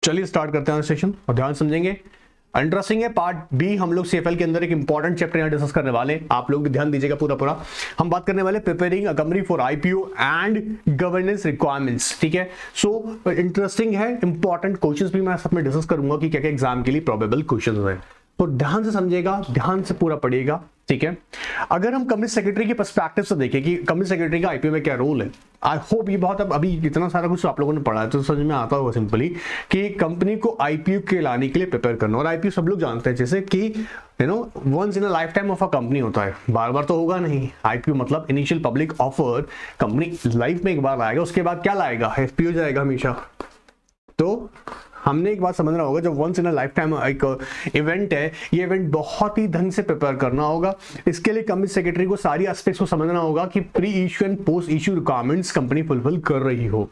चलिए स्टार्ट करते हैं सेशन और ध्यान समझेंगे। इंटरेस्टिंग है। पार्ट बी हम लोग सीएफएल के अंदर एक इंपॉर्टेंट चैप्टर यहाँ डिस्कस करने वाले हैं। आप लोग ध्यान दीजिएगा पूरा। हम बात करने वाले preparing a company for IPO and governance requirements. ठीक है, सो इंटरेस्टिंग है। इंपॉर्टेंट क्वेश्चंस भी मैं सब में डिस्कस करूंगा कि क्या क्या एग्जाम के लिए प्रोबेबल क्वेश्चंस हैं। तो ध्यान से समझिएगा, ध्यान से पूरा पढ़िएगा। ठीक है, अगर हम कंपनी सेक्रेटरी के पर्सपेक्टिव से देखें कि कंपनी सेक्रेटरी का आईपीओ में क्या रोल है, आई होप ये बहुत अभी इतना सारा कुछ आप लोगों ने पढ़ा है तो समझ में आता होगा सिंपली कि कंपनी को आईपीओ के लाने के लिए प्रिपेयर करना। और आईपीओ सब लोग जानते हैं जैसे कि once in a lifetime of a company होता है, बार बार तो होगा नहीं। आईपीओ मतलब initial public offer, company life में एक बार लाएगा, उसके बाद क्या लाएगा, एफपीओ जाएगा हमेशा। तो हमने एक बात समझना होगा, जब once in a lifetime एक इवेंट है, ये इवेंट बहुत ही ढंग से प्रिपेयर करना होगा। इसके लिए कंपनी सेक्रेटरी को सारी एस्पेक्ट्स को समझना होगा कि pre issue and post issue requirements company fulfil कर रही हो।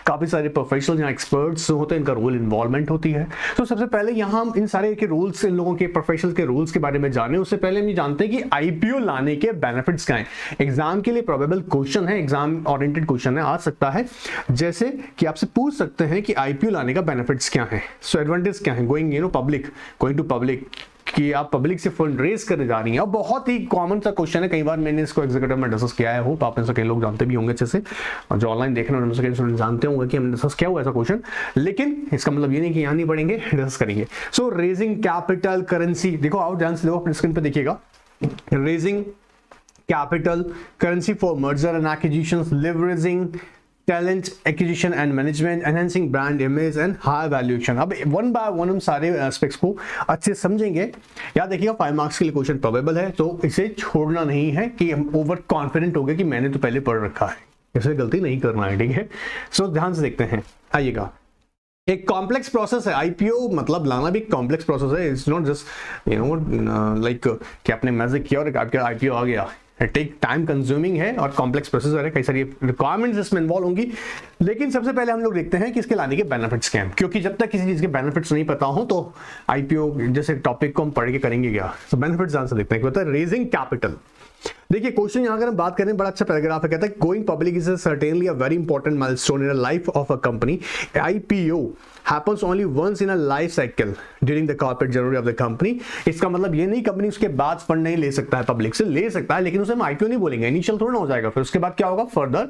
काफी सारे प्रोफेशनल यहाँ एक्सपर्ट्स होते हैं, इनका रोल इन्वॉल्वमेंट होती है। तो सबसे पहले यहाँ हम इन सारे के रूल्स, इन लोगों के प्रोफेशनल के रूल्स के बारे में जाने उससे पहले हम ये जानते हैं कि आईपीओ लाने के बेनिफिट्स क्या हैं। एग्जाम के लिए प्रोबेबल क्वेश्चन है, एग्जाम ओरिएंटेड क्वेश्चन है, आ सकता है जैसे कि आपसे पूछ सकते हैं कि आईपीओ लाने का बेनिफिट्स क्या है, सो एडवांटेज क्या है, गोइंग टू पब्लिक, कि आप पब्लिक से फंड रेज करने जा रही हैं। और बहुत ही कॉमन सा क्वेश्चन है, कई बार मैंने इसको एग्जीक्यूटिव में डिस्कस किया है, होप आप में से कई लोग जानते भी होंगे अच्छे से, और जो ऑनलाइन देख रहे हैं उनमें से जानते होंगे कि हमने डिस्कस किया हुआ ऐसा क्वेश्चन। लेकिन इसका मतलब ये नहीं कि यहाँ नहीं पढ़ेंगे, डिस्कस करेंगे। सो रेजिंग कैपिटल, करेंसी, देखो आओ ध्यान से देखो, अपने स्क्रीन पे देखिएगा। Raising capital, currency for merger and acquisitions, leveraging talent acquisition and management, enhancing brand image and high valuation. अब वन बाय वन हम सारे एस्पेक्ट्स को अच्छे से समझेंगे। याद देखिएगा 5 मार्क्स के लिए क्वेश्चन प्रोबेबल है, तो इसे छोड़ना नहीं है कि हम ओवर कॉन्फिडेंट हो गए कि मैंने तो पहले पढ़ रखा है, इसे गलती नहीं करना है। ठीक है, सो ध्यान से देखते हैं। आइएगा, एक कॉम्प्लेक्स प्रोसेस है आईपीओ, मतलब लाना भी कॉम्प्लेक्स प्रोसेस है। इट्स नॉट जस्ट लाइक कि आपने मैजिक किया और आपका आईपीओ आ गया। टेक टाइम कंज्यूमिंग है और कॉम्प्लेक्स प्रोसेसर है, कई सारी रिक्वायरमेंट्स इसमें इन्वॉल्व होंगी। लेकिन सबसे पहले हम लोग देखते हैं कि इसके लाने के बेनिफिट्स क्या हैं, क्योंकि जब तक किसी चीज के बेनिफिट्स नहीं पता हो तो आईपीओ जैसे टॉपिक को हम पढ़ के करेंगे क्या। तो बेनिफिट्स ध्यान से देखते हैं। क्या होता है रेजिंग कैपिटल। देखिए क्वेश्चन यहाँ अगर हम बात करें, बड़ा अच्छा पैराग्राफ है, कहता है going public is certainly a very important milestone in the life of a company. IPO happens only once in a life cycle during the corporate journey of the company। इसका मतलब ये नहीं कंपनी उसके बाद fund नहीं ले सकता है, पब्लिक से ले सकता है, लेकिन उसे हम आईपीओ नहीं बोलेंगे, इनिशियल थोड़ा ना हो जाएगा। फिर उसके बाद क्या होगा, further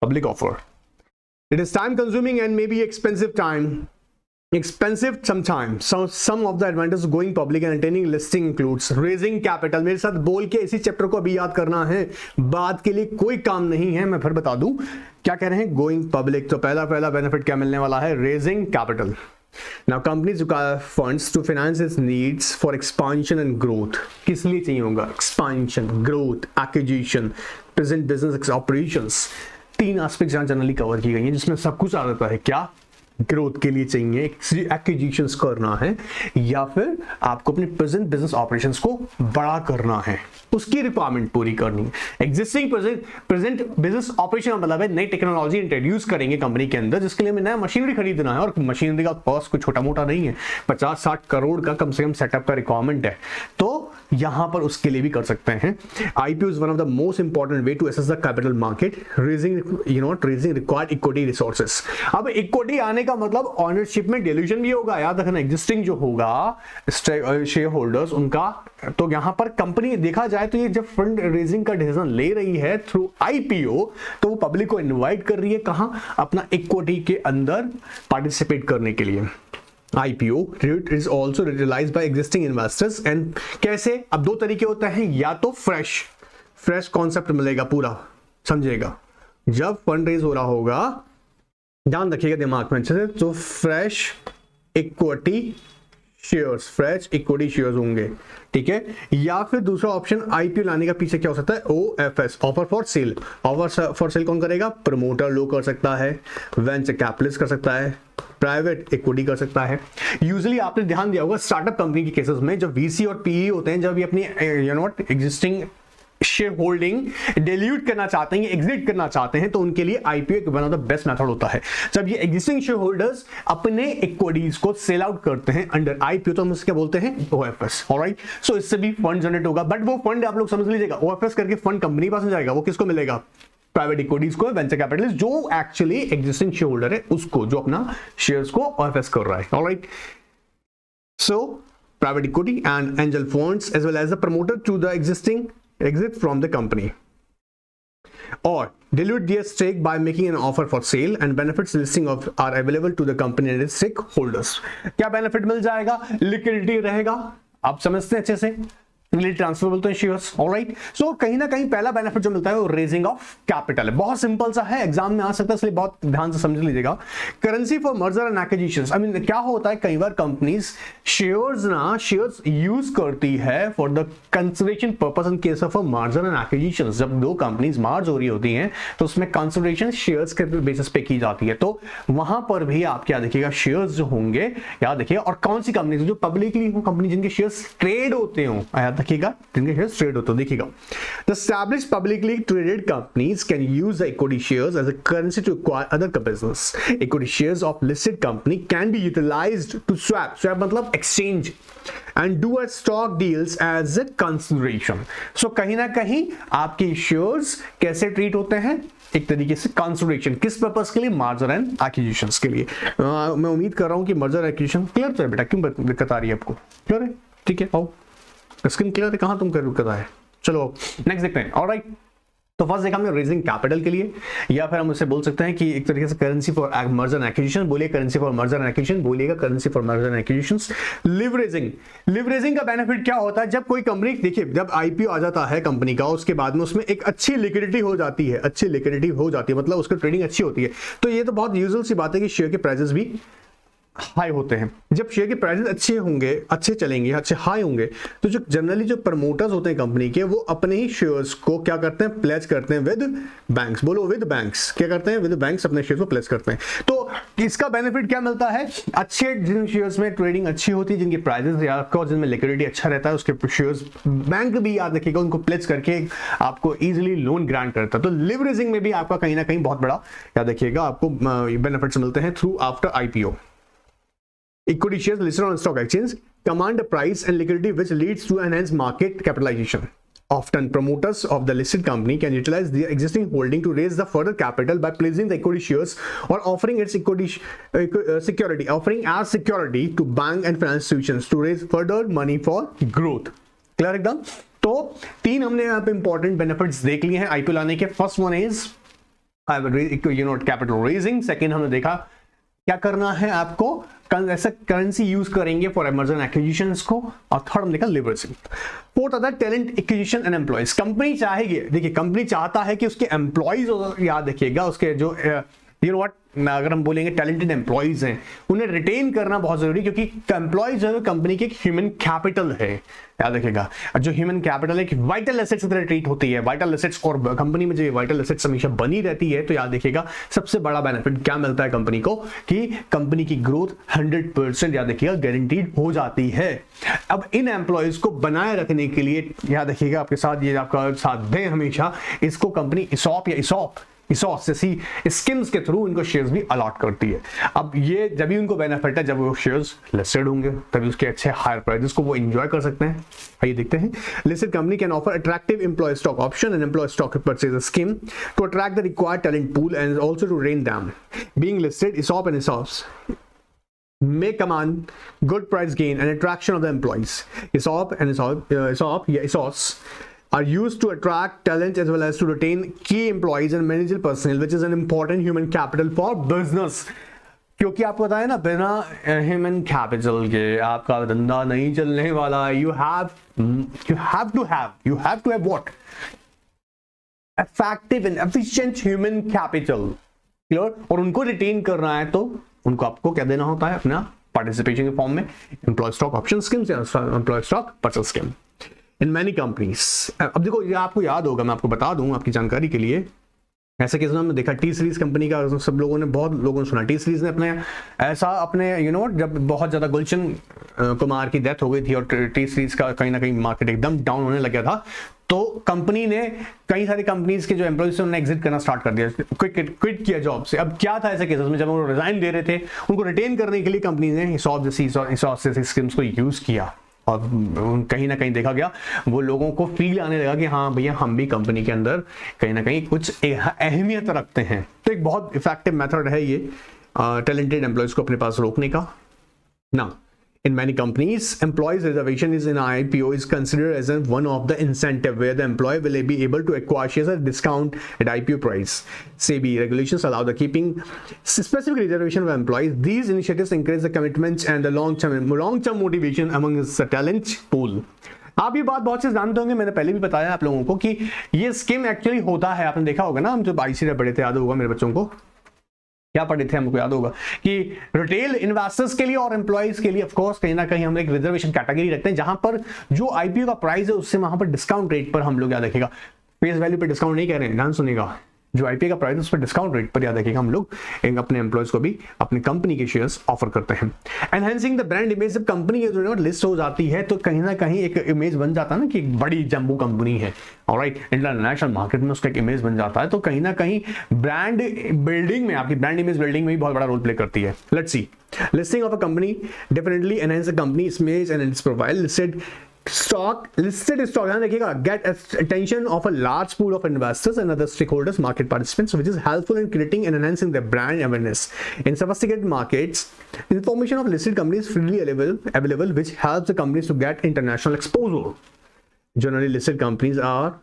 public offer. It is time consuming and may be expensive sometimes. So some of the advantages of going public and attaining listing includes raising capital। मेरे साथ बोल के इसी चैप्टर को अभी याद करना है, बाद के लिए कोई काम नहीं है। मैं फिर बता दूं क्या कह रहे हैं, गोइंग पब्लिक। तो पहला बेनिफिट क्या मिलने वाला है, raising capital. Now companies require funds to finance its needs for expansion and growth। किस लिए चाहिए होगा, expansion, growth, acquisition, present business operations. 3 aspect जहां जनरली कवर की गई है, जिसमें सब कुछ आ जाता है। क्या ग्रोथ के लिए चाहिए, एक्विजिशंस करना है, या फिर आपको अपने प्रेजेंट बिजनेस ऑपरेशंस को बड़ा करना है, उसकी रिक्वायरमेंट पूरी करनी है। एग्जिस्टिंग प्रेजेंट बिजनेस ऑपरेशन मतलब है नई टेक्नोलॉजी इंट्रोड्यूस करेंगे कंपनी के अंदर, जिसके लिए हमें नया मशीनरी खरीदना है। और मशीनरी का कॉस्ट कोई छोटा मोटा नहीं है, 50-60 करोड़ का कम से कम सेटअप का रिक्वायरमेंट है। तो यहां पर उसके लिए भी कर सकते हैं। IPO is one of the most important way to access the capital market, raising required equity resources. अब इक्विटी आने का मतलब ऑनरशिप में डिल्यूजन भी होगा। याद रखना, एग्जिस्टिंग जो होगा शेयर होल्डर्स उनका, तो यहां पर कंपनी देखा जाए तो ये जब फंड रेजिंग का डिसीजन ले रही है थ्रू आईपीओ, तो वो पब्लिक को इनवाइट कर रही है कहां, अपना इक्विटी के अंदर पार्टिसिपेट करने के लिए। IPO is also realized by existing investors and कैसे, अब 2 तरीके होते हैं, या तो फ्रेश कॉन्सेप्ट मिलेगा, पूरा समझिएगा। जब फंड रेज हो रहा होगा, ध्यान रखिएगा दिमाग में अच्छे से, तो फ्रेश इक्विटी शेयर्स होंगे। ठीक है, या फिर दूसरा ऑप्शन आईपीओ लाने का पीछे क्या हो सकता है, OFS, offer for sale. Offer for sale कौन करेगा, प्रमोटर लोग कर सकता है, वेंचर कैपिटलिस्ट कर सकता है, प्राइवेट इक्विटी कर सकता है। यूजुअली आपने ध्यान दिया होगा स्टार्टअप कंपनी के केसेस में, जब वीसी और पीई होते हैं, जब ये अपनी एग्जिस्टिंग शेयर होल्डिंग डिल्यूट करना चाहते हैं, एग्जिट करना चाहते हैं, तो उनके लिए IPO one of the best method होता है। जब ये एग्जिस्टिंग शेयर होल्डर्स अपने इक्विटीज को सेल आउट करते हैं अंडर आईपीओ, तो हम उसके बोलते हैं ओएफएस। ऑलराइट, सो इससे भी फंड जनरेट होगा, बट वो फंड आप लोग समझ लीजिएगा, ओएफएस करके फंड कंपनी के पास जाएगा, वो किसको मिलेगा, प्राइवेट इक्विटीज को, वेंचर कैपिटलिस्ट जो एक्चुअली एग्जिस्टिंग शेयर होल्डर है उसको, जो अपना शेयर्स को ऑफेस कर रहा है। Alright, so private equity and angel funds as well as the promoter to the existing exit from the company or dilute their stake by making an offer for sale, and benefits listing of are available to the company and its stakeholders। क्या benefit मिल जाएगा? Liquidity रहेगा, आप समझते हैं अच्छे से, transferable तो shares. Alright, सो कहीं ना कहीं पहला बेनिफिट जो मिलता है वो रेजिंग ऑफ कैपिटल है। बहुत सिंपल सा है, एग्जाम में आ सकता है, इसलिए बहुत ध्यान से समझ लीजिएगा। Currency for merger and acquisitions, I mean क्या होता है, कई बार कंपनीज शेयर्स यूज करती है for the consideration purpose in case of a merger and acquisitions. जब दो कंपनीज मर्ज हो रही होती हैं तो उसमें कंसिडरेशन शेयर्स के बेसिस पे की जाती है, तो वहां पर भी आप क्या देखिएगा, शेयर्स जो होंगे याद देखिएगा। और कौन सी कंपनी, जो पब्लिकली हो कंपनी, जिनके शेयर्स ट्रेड होते हो, देखिएगा जिनके शेयर्स ट्रेड होते हो, देखिएगा the established publicly traded companies can use the equity shares as a currency to acquire other business. Equity shares of listed company can be utilized to swap मतलब exchange and do a stock deals as a consideration। so कहीं ना कहीं आपके shares कैसे treat होते हैं, एक तरीके से कंसिडरेशन, किस पर्पस के लिए, मर्जर एंड एक्विजिशंस के लिए। मैं उम्मीद कर रहा हूं कि मर्जर एक्विजिशन क्लियर तो है बेटा, क्यों दिक्कत आ रही है आपको? क्लियर है, ठीक है, आओ स्क्रीन क्लियर है, कहां तुम कर दिक्कत है? चलो नेक्स्ट देखते हैं। ऑलराइट, तो फर्स्ट देखा हमने रेजिंग कैपिटल के लिए, या फिर हम उससे बोल सकते हैं कि एक तरीके से currency for merger and acquisition, बोलिए currency for merger and acquisition, बोलिएगा currency for merger and acquisitions. Leveraging का बेनिफिट क्या होता है, जब कोई कंपनी, देखिए जब आईपीओ आ जाता है कंपनी का, उसके बाद में उसमें एक अच्छी लिक्विडिटी हो जाती है, मतलब उसकी ट्रेडिंग अच्छी होती है, तो ये तो बहुत यूजुअल सी बात है कि शेयर के प्राइसेस भी हाई होते हैं। जब शेयर के प्राइसेस अच्छे होंगे, अच्छे चलेंगे, अच्छे हाई होंगे, तो जो जनरली जो प्रमोटर्स होते हैं कंपनी के, वो अपने ही शेयर्स को क्या करते हैं, प्लेज करते हैं विद बैंक्स। बोलो विद बैंक्स, क्या करते हैं, विद बैंक्स अपने शेयर्स को प्लेज करते हैं। तो इसका बेनिफिट क्या मिलता है, अच्छे जिन शेयर्स में ट्रेडिंग अच्छी होती है, जिनकी प्राइसेस या जिनमें लिक्विडिटी अच्छा रहता है, उसके शेयर्स बैंक भी याद रखिएगा उनको प्लेज करके आपको इजीली लोन ग्रांट करता है। तो लिवरेजिंग में भी आपका कहीं ना कहीं बहुत बड़ा याद रखिएगा आपको बेनिफिट्स मिलते हैं through after IPO. Equity shares listed on stock exchange command a price and liquidity which leads to enhanced market capitalization. Often, promoters of the listed company can utilize their existing holding to raise the further capital by placing the equity shares or offering its equity security to bank and financial institutions to raise further money for growth. Clear एकदम? तो तीन हमने यहाँ पे important benefits देख लिए हैं IPO लाने के। First one is capital raising. Second हमने देखा क्या करना है आपको, ऐसा करेंसी यूज करेंगे फॉर मर्जर एंड एक्विजिशंस को, और थर्ड हमने देखा लिवरेजिंग। फोर्थ आता है talent acquisition and employees. Company चाहेगी, देखिए कंपनी चाहता है कि उसके एम्प्लॉइज, याद रखिएगा उसके जो यू नो व्हाट, अगर हम बोलेंगे टैलेंटेड एम्प्लॉइज हैं, उन्हें रिटेन करना बहुत जरूरी, क्योंकि एम्प्लॉइज जो है कंपनी की एक ह्यूमन कैपिटल है, याद रखिएगा। जो ह्यूमन कैपिटल है कि वाइटल एसेट्स की तरह ट्रीट होती है, वाइटल एसेट्स, और कंपनी में जो वाइटल एसेट्स हमेशा बनी रहती है, तो याद रखिएगा सबसे बड़ा बेनिफिट क्या मिलता है कंपनी को, कि कंपनी की ग्रोथ 100% याद रखिएगा गारंटीड हो जाती है। अब इन एम्प्लॉइज को बनाए रखने के लिए याद रखिएगा आपके साथ ये आपका साथ दें हमेशा, इसको कंपनी इसॉप जैसी स्कीम्स के थ्रू इनको शेयर्स भी अलॉट करती है। अब ये जब भी उनको बेनिफिट है जब वो शेयर्स लिस्टेड होंगे, तभी उसके अच्छे हायर प्राइसेस को वो एंजॉय कर सकते हैं। आइए देखते हैं। Listed company can offer attractive employee stock option and employee stock purchase scheme to attract the required talent pool and also to retain them. Being listed, ESOP and ESOPs may command good price gain and attraction of the employees. ESOPs are used to attract talent as well as to retain key employees and managerial personnel, which is an important human capital for business. क्योंकि आपको पता है ना, बिना human capital के आपका धंधा नहीं चलने वाला। You have to have what? Effective and efficient human capital. Clear? और उनको रिटेन करना है तो उनको आपको क्या देना होता है, अपना पार्टिसिपेशन के फॉर्म में एम्प्लॉय स्टॉक ऑप्शन स्कीम्स या employee stock purchase scheme in many companies. अब देखो ये आपको याद होगा, मैं आपको बता दूं आपकी जानकारी के लिए, ऐसे केस में हमने देखा टी सीरीज कंपनी का, सब लोगों ने, बहुत लोगों ने सुना टी सीरीज ने यू नो जब बहुत ज्यादा गुलशन कुमार की डेथ हो गई थी और टी सीरीज का कहीं ना कहीं मार्केट एकदम डाउन होने लग गया था, तो कंपनी ने कई सारी कंपनीज के जो एम्प्लॉइज थे उन्होंने एग्जिट करना स्टार्ट कर दिया, क्विट किया जॉब से। अब क्या था ऐसे केसेस में, जब वो रिजाइन दे रहे थे, उनको रिटेन करने के लिए कंपनी ने ESOP जैसी स्कीम्स को यूज किया। और कहीं ना कहीं देखा गया वो लोगों को फील आने लगा कि हाँ भैया हम भी कंपनी के अंदर कहीं ना कहीं कुछ अहमियत रखते हैं। तो एक बहुत इफेक्टिव मेथड है ये टैलेंटेड एम्प्लॉयज को अपने पास रोकने का। ना in many companies, employees reservation is in IPO is considered as one of the incentive where the employee will be able to acquire shares at discount at IPO price. SEBI regulations allow the keeping specific reservation of employees. These initiatives encourage the commitments and the long-term motivation among the talent pool. आप ये बात बहुत से जानते होंगे, मैंने पहले भी बताया आप लोगों को कि ये स्कीम एक्चुअली होता है। आपने देखा होगा ना, हम जब IC पढ़े थे, याद होगा मेरे बच्चों को, क्या पढ़े थे, हमको याद होगा कि रिटेल इन्वेस्टर्स के लिए और एम्प्लॉइज के लिए ऑफ कोर्स कहीं ना कहीं हम एक रिजर्वेशन कैटेगरी रखते हैं, जहां पर जो आईपीओ का प्राइस है उससे वहां पर डिस्काउंट रेट पर हम लोग याद रखेगा, फेस वैल्यू पे डिस्काउंट नहीं कह रहे हैं, ध्यान सुनिएगा, जो आईपीओ का प्राइस है उस पर डिस्काउंट रेट पर याद रखिएगा, हम लोग अपने एम्प्लॉइज को भी अपनी कंपनी के शेयर्स ऑफर करते हैं। एनहांसिंग द ब्रांड इमेज, जब कंपनी जो लिस्ट हो जाती है तो कहीं ना कहीं एक इमेज बन जाता है ना कि एक बड़ी जंबू कंपनी है, ऑलराइट, इंटरनेशनल मार्केट में उसका एक इमेज बन जाता है, तो कहीं ना कहीं ब्रांड बिल्डिंग में, आपकी ब्रांड इमेज बिल्डिंग में भी बहुत बड़ा रोल प्ले करती है। Let's see, listing of a company definitely enhance the company image and it's profile. Listed stock, ध्यान रखिएगा, get attention of a large pool of investors and other stakeholders, market participants, which is helpful in creating and enhancing their brand awareness. In sophisticated markets, information of listed companies is freely available, which helps the companies to get international exposure. Generally, listed companies are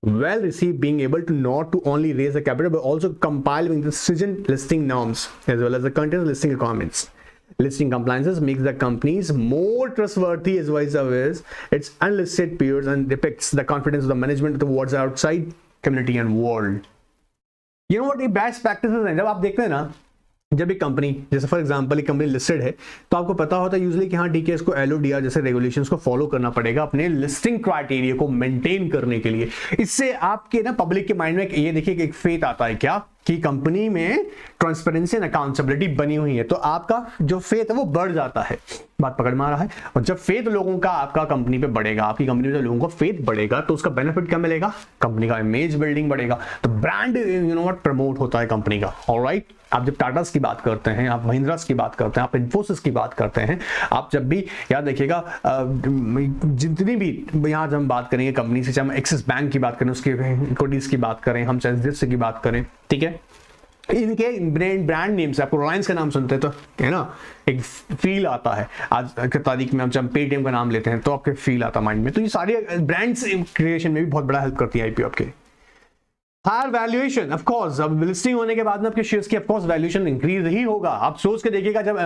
well received, being able to not to only raise the capital but also comply with the stringent listing norms as well as the content listing requirements. Listing compliances makes the companies more trustworthy as well as its unlisted peers and depicts the confidence of the management towards the outside community and world. You know what ये best practices हैं, जब आप देखते हैं ना, जब एक company, जैसे फॉर एग्जांपल एक कंपनी लिस्टेड है, तो आपको पता होता है यूजुअली कि हाँ ठीक है, इसको LODR जैसे रेगुलेशंस को फॉलो करना पड़ेगा अपने लिस्टिंग क्राइटेरिया को मेंटेन करने के लिए। इससे आपके ना पब्लिक के माइंड में ये देखिए कि एक फेथ आता है क्या कि कंपनी में ट्रांसपेरेंसी एंड अकाउंटेबिलिटी बनी हुई है, तो आपका जो फेथ है वो बढ़ जाता है। बात पकड़ में आ रहा है? और जब फेथ लोगों का आपका कंपनी पे बढ़ेगा, आपकी कंपनी में जब लोगों का फेथ बढ़ेगा तो उसका बेनिफिट क्या मिलेगा? कंपनी का इमेज बिल्डिंग बढ़ेगा, तो brand you know what promote होता है कंपनी का। ऑलराइट, आप जब टाटास की बात करते हैं, आप महिंद्रास की बात करते हैं, आप इन्फोसिस की बात करते हैं, आप जब भी याद रखिएगा जितनी भी यहाँ जब हम बात करेंगे कंपनी से, चाहे हम एक्सिस बैंक की बात करें, उसके इक्विटीज की बात करें, हम चाहे एचडीएफसी की बात करें, ठीक है, इनके ब्रांड नेम से आपको रिलायंस का नाम सुनते हैं तो है ना एक फील आता है। आज की तारीख में जब पेटीएम का नाम लेते हैं तो आपके फील आता है माइंड में। तो ये सारी ब्रांड्स क्रिएशन में भी बहुत बड़ा हेल्प करती है आईपीओ आपके। हायर वैल्यूएशन, ऑफ कोर्स अब लिस्टिंग होने के बाद में आपके शेयर्स की ऑफ कोर्स वैल्यूएशन इंक्रीज ही होगा। आप सोच के देखिएगा, जब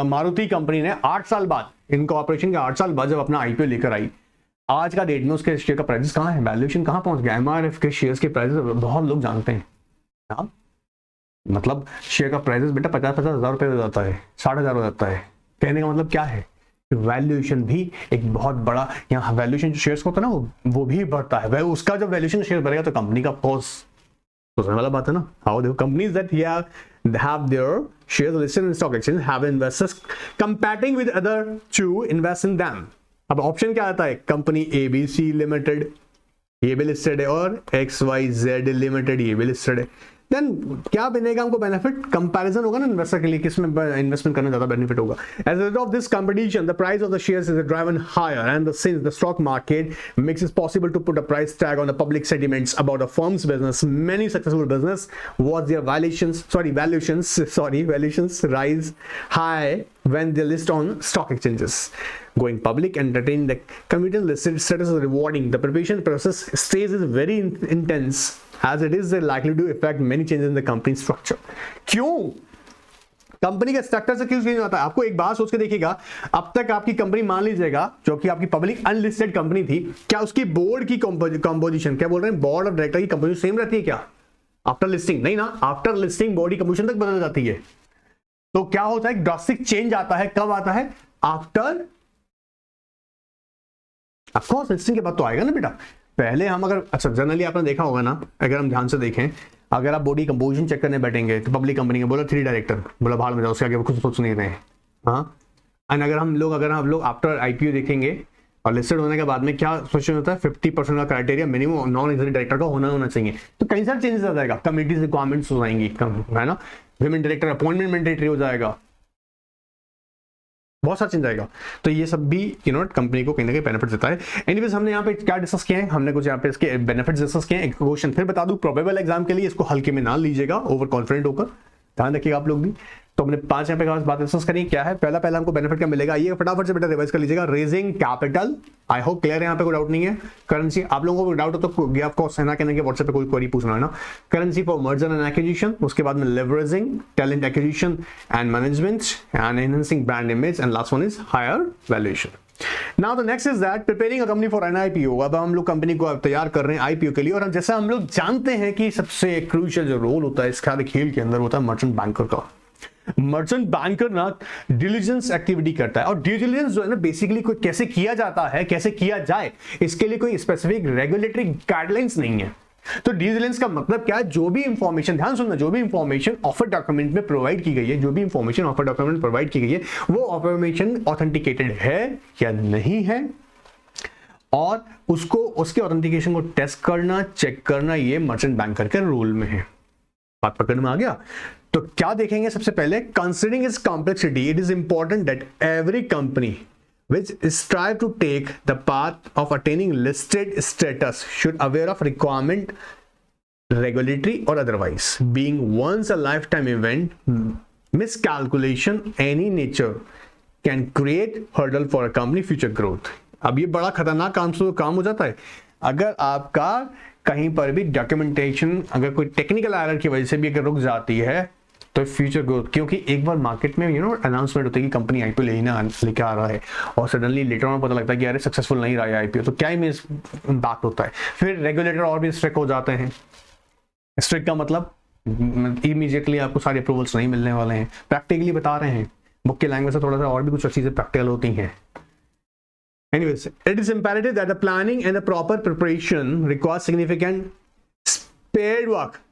मारुति कंपनी ने 8 साल बाद, इनको ऑपरेशन के 8 साल बाद जब अपना आईपीओ लेकर आई, आज का डेट में उसके शेयर का प्राइस कहाँ है, वैल्यूएशन कहाँ पहुंच गया? एमआरएफ के शेयर्स के प्राइस बहुत लोग जानते हैं, मतलब शेयर का प्राइस बेटा 50-50 हज़ार रुपये हो जाता है, 60,000 हो जाता है। कहने का मतलब क्या है? वैल्यूएशन भी एक बहुत बड़ा, यहाँ वैल्यूएशन जो शेयर्स होता है ना वो भी बढ़ता है। वह उसका जब वैल्यूएशन शेयर बढ़ेगा तो कंपनी का कॉस्ट सोचने वाला बात है ना। हाउ देखो, companies that have their shares listed in stock exchange have investors competing with other to invest in them. अब ऑप्शन क्या आता है? कंपनी ABC लिमिटेड ये भी लिस्टेड है और XYZ लिमिटेड ये भी लिस्टेड है। देन क्या बनेगा हमको बेनिफिट? कंपैरिजन होगा ना इन्वेस्टर के लिए, किसमें इन्वेस्टमेंट करने ज्यादा बेनिफिट होगा। As a result of this competition the price of the shares is driven higher and since the stock market makes it possible to put a price tag on the public sentiments about a firms business, many successful business was their valuations rise high when they list on stock exchanges. Going public and retaining the committed listed status is rewarding. The preparation process stage is very intense as it is likely to affect many changes in the company structure. क्यों company का structure से क्यों change होता है? आपको एक बात सोच के देखिएगा, अब तक आपकी कंपनी मान लीजिएगा जो कि आपकी पब्लिक अनलिस्टेड कंपनी थी, क्या उसकी बोर्ड की कंपोजिशन, क्या बोल रहे हैं, बोर्ड ऑफ डायरेक्टर की कंपोजिशन सेम रहती है क्या आफ्टर लिस्टिंग? नहीं ना, आफ्टर लिस्टिंग बॉडी कंपोजिशन तक बदल जाती है। तो क्या होता है? ड्रास्टिक चेंज आता है। कब आता है? आफ्टर ऑफ कोर्स लिस्टिंग के बाद तो आएगा ना बेटा। पहले हम अगर, अच्छा जनरली आपने देखा होगा ना, अगर हम ध्यान से देखें, अगर आप बॉडी कंपोजिशन चेक करने बैठेंगे तो पब्लिक कंपनी का बोला 3 डायरेक्टर, बोला बाहर में जाओ, उसके आगे वो कुछ सोच नहीं रहे हैं। हाँ, एंड अगर हम लोग आफ्टर आईपीओ देखेंगे और लिस्टेड होने के बाद में क्या क्वेश्चन होता है? 50% का criteria minimum non executive director का होना चाहिए। तो कई सारे चेंजेस आ जाएगा, कमिटीज रिक्वायरमेंट्स हो जाएंगी, है ना, विमेन डायरेक्टर अपॉइंटमेंट मैंडेटरी हो जाएगा, बहुत सारा चेंज आएगा। तो ये सब भी कंपनी को कहीं ना कहीं बेनिफिट देता है। एनीवेज हमने यहाँ पे क्या डिस्कस किया है, हमने कुछ यहाँ पे इसके बेनिफिट्स डिस्कस किए हैं। एक क्वेश्चन फिर बता दूं, प्रोबेबल एग्जाम के लिए इसको हल्के में ना लीजिएगा, ओवर कॉन्फिडेंट होकर, ध्यान रखिएगा आप लोग भी। तो हमने 5 यहाँ पे बात डिस्कस करी, क्या है पहला हमको बेनिफिट क्या मिलेगा, ये फटाफट से बेटा रिवाइज कर लीजिएगा। Raising capital, I hope clear है, यहाँ पे कोई डाउट नहीं है। करेंसी, आप लोगों को डाउट हो तो आपको सेना कहने के व्हाट्सएप पे कोई क्वेरी पूछना है ना। Currency for merger and acquisition, उसके बाद में leveraging, talent acquisition and management and enhancing brand image, and last one is higher valuation. Now the next is that preparing a company for an IPO। अब हम लोग company को तैयार कर रहे हैं IPO के लिए, और जैसा हम लोग जानते हैं कि सबसे क्रूशियल जो रोल होता है इस खेल के अंदर होता है मर्चेंट बैंकर का। मर्चेंट बैंकर ना डिलिजेंस एक्टिविटी करता है, और डिलिजेंस जो है ना बेसिकली कोई कैसे किया जाता है, कैसे किया जाए, इसके लिए कोई स्पेसिफिक रेगुलेटरी गाइडलाइंस नहीं है। तो ड्यू डिलिजेंस का मतलब क्या है, जो भी इंफॉर्मेशन, ध्यान सुनना, जो भी इंफॉर्मेशन ऑफर डॉक्यूमेंट में प्रोवाइड की गई है, जो भी इंफॉर्मेशन ऑफर डॉक्यूमेंट में प्रोवाइड की गई है, वो इंफॉर्मेशन ऑथेंटिकेटेड है या नहीं है, और उसको उसके ऑथेंटिकेशन को टेस्ट करना, चेक करना, ये मर्चेंट बैंकर के रोल में है। बात पकड़ में आ गया। तो क्या देखेंगे सबसे पहले, considering it's complexity, it is important that every company which strive to take the path of attaining listed status should aware of requirement, regulatory or otherwise, being once a lifetime event, miscalculation any nature can create hurdle for a company future growth। अब ये बड़ा खतरनाक काम हो जाता है अगर आपका कहीं पर भी डॉक्यूमेंटेशन, अगर कोई टेक्निकल एरर की वजह से भी अगर रुक जाती है तो फ्यूचर ग्रोथ, क्योंकि एक बार मार्केट में अनाउंसमेंट होती है कि कंपनी आईपीओ लेके आ रहा है, और सडनली लेटर ऑन पता लगता है कि अरे सक्सेसफुल नहीं रहा है आईपीओ, तो क्या ही इम्पैक्ट होता है। फिर रेगुलेटर और भी स्ट्रिक्ट हो जाते हैं। स्ट्रिक्ट का मतलब इमीडिएटली आपको सारे अप्रूवल्स नहीं मिलने वाले हैं, प्रैक्टिकली बता रहे हैं, बुक के लैंग्वेज से थोड़ा सा और भी कुछ चीजें प्रैक्टिकल होती हैं। Anyways, it is imperative that the planning and the proper preparation requires significant spade work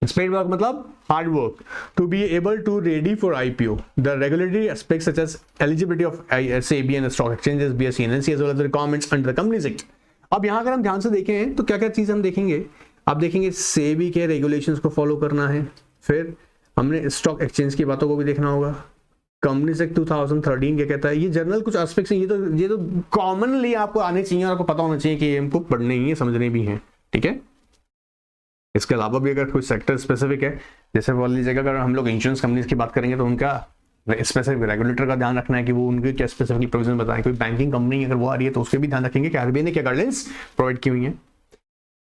मतलब hard work to be able to ready for IPO. The regulatory aspects such as eligibility of SEBI and the stock exchanges, BSE and NSE, as well as the requirements under the Companies Act। अब यहाँ अगर हम ध्यान से देखें तो क्या क्या चीज हम देखेंगे, आप देखेंगे सेबी के रेगुलेशंस को फॉलो करना है, फिर हमने स्टॉक एक्सचेंज की बातों को भी देखना होगा, कंपनीज एक्ट 2013 क्या कहता है, ये जनरल कुछ एस्पेक्ट्स हैं, ये तो कॉमनली आपको आने चाहिए और आपको पता होना चाहिए कि ये हमको पढ़ने ही है, समझने भी हैं, ठीक है। इसके अलावा भी अगर कोई सेक्टर स्पेसिफिक है, जैसे बोल लीजिएगा अगर हम लोग इंश्योरेंस कंपनीज की बात करेंगे तो उनका स्पेसिफिक रेगुलेटर का ध्यान रखना है कि वो उनके क्या स्पेसिफिक प्रोविजन बताएं। कोई बैंकिंग कंपनी अगर वो आ रही है तो उसके भी ध्यान रखेंगे कि आरबीआई ने क्या गाइडलाइंस प्रोवाइड की हुई है।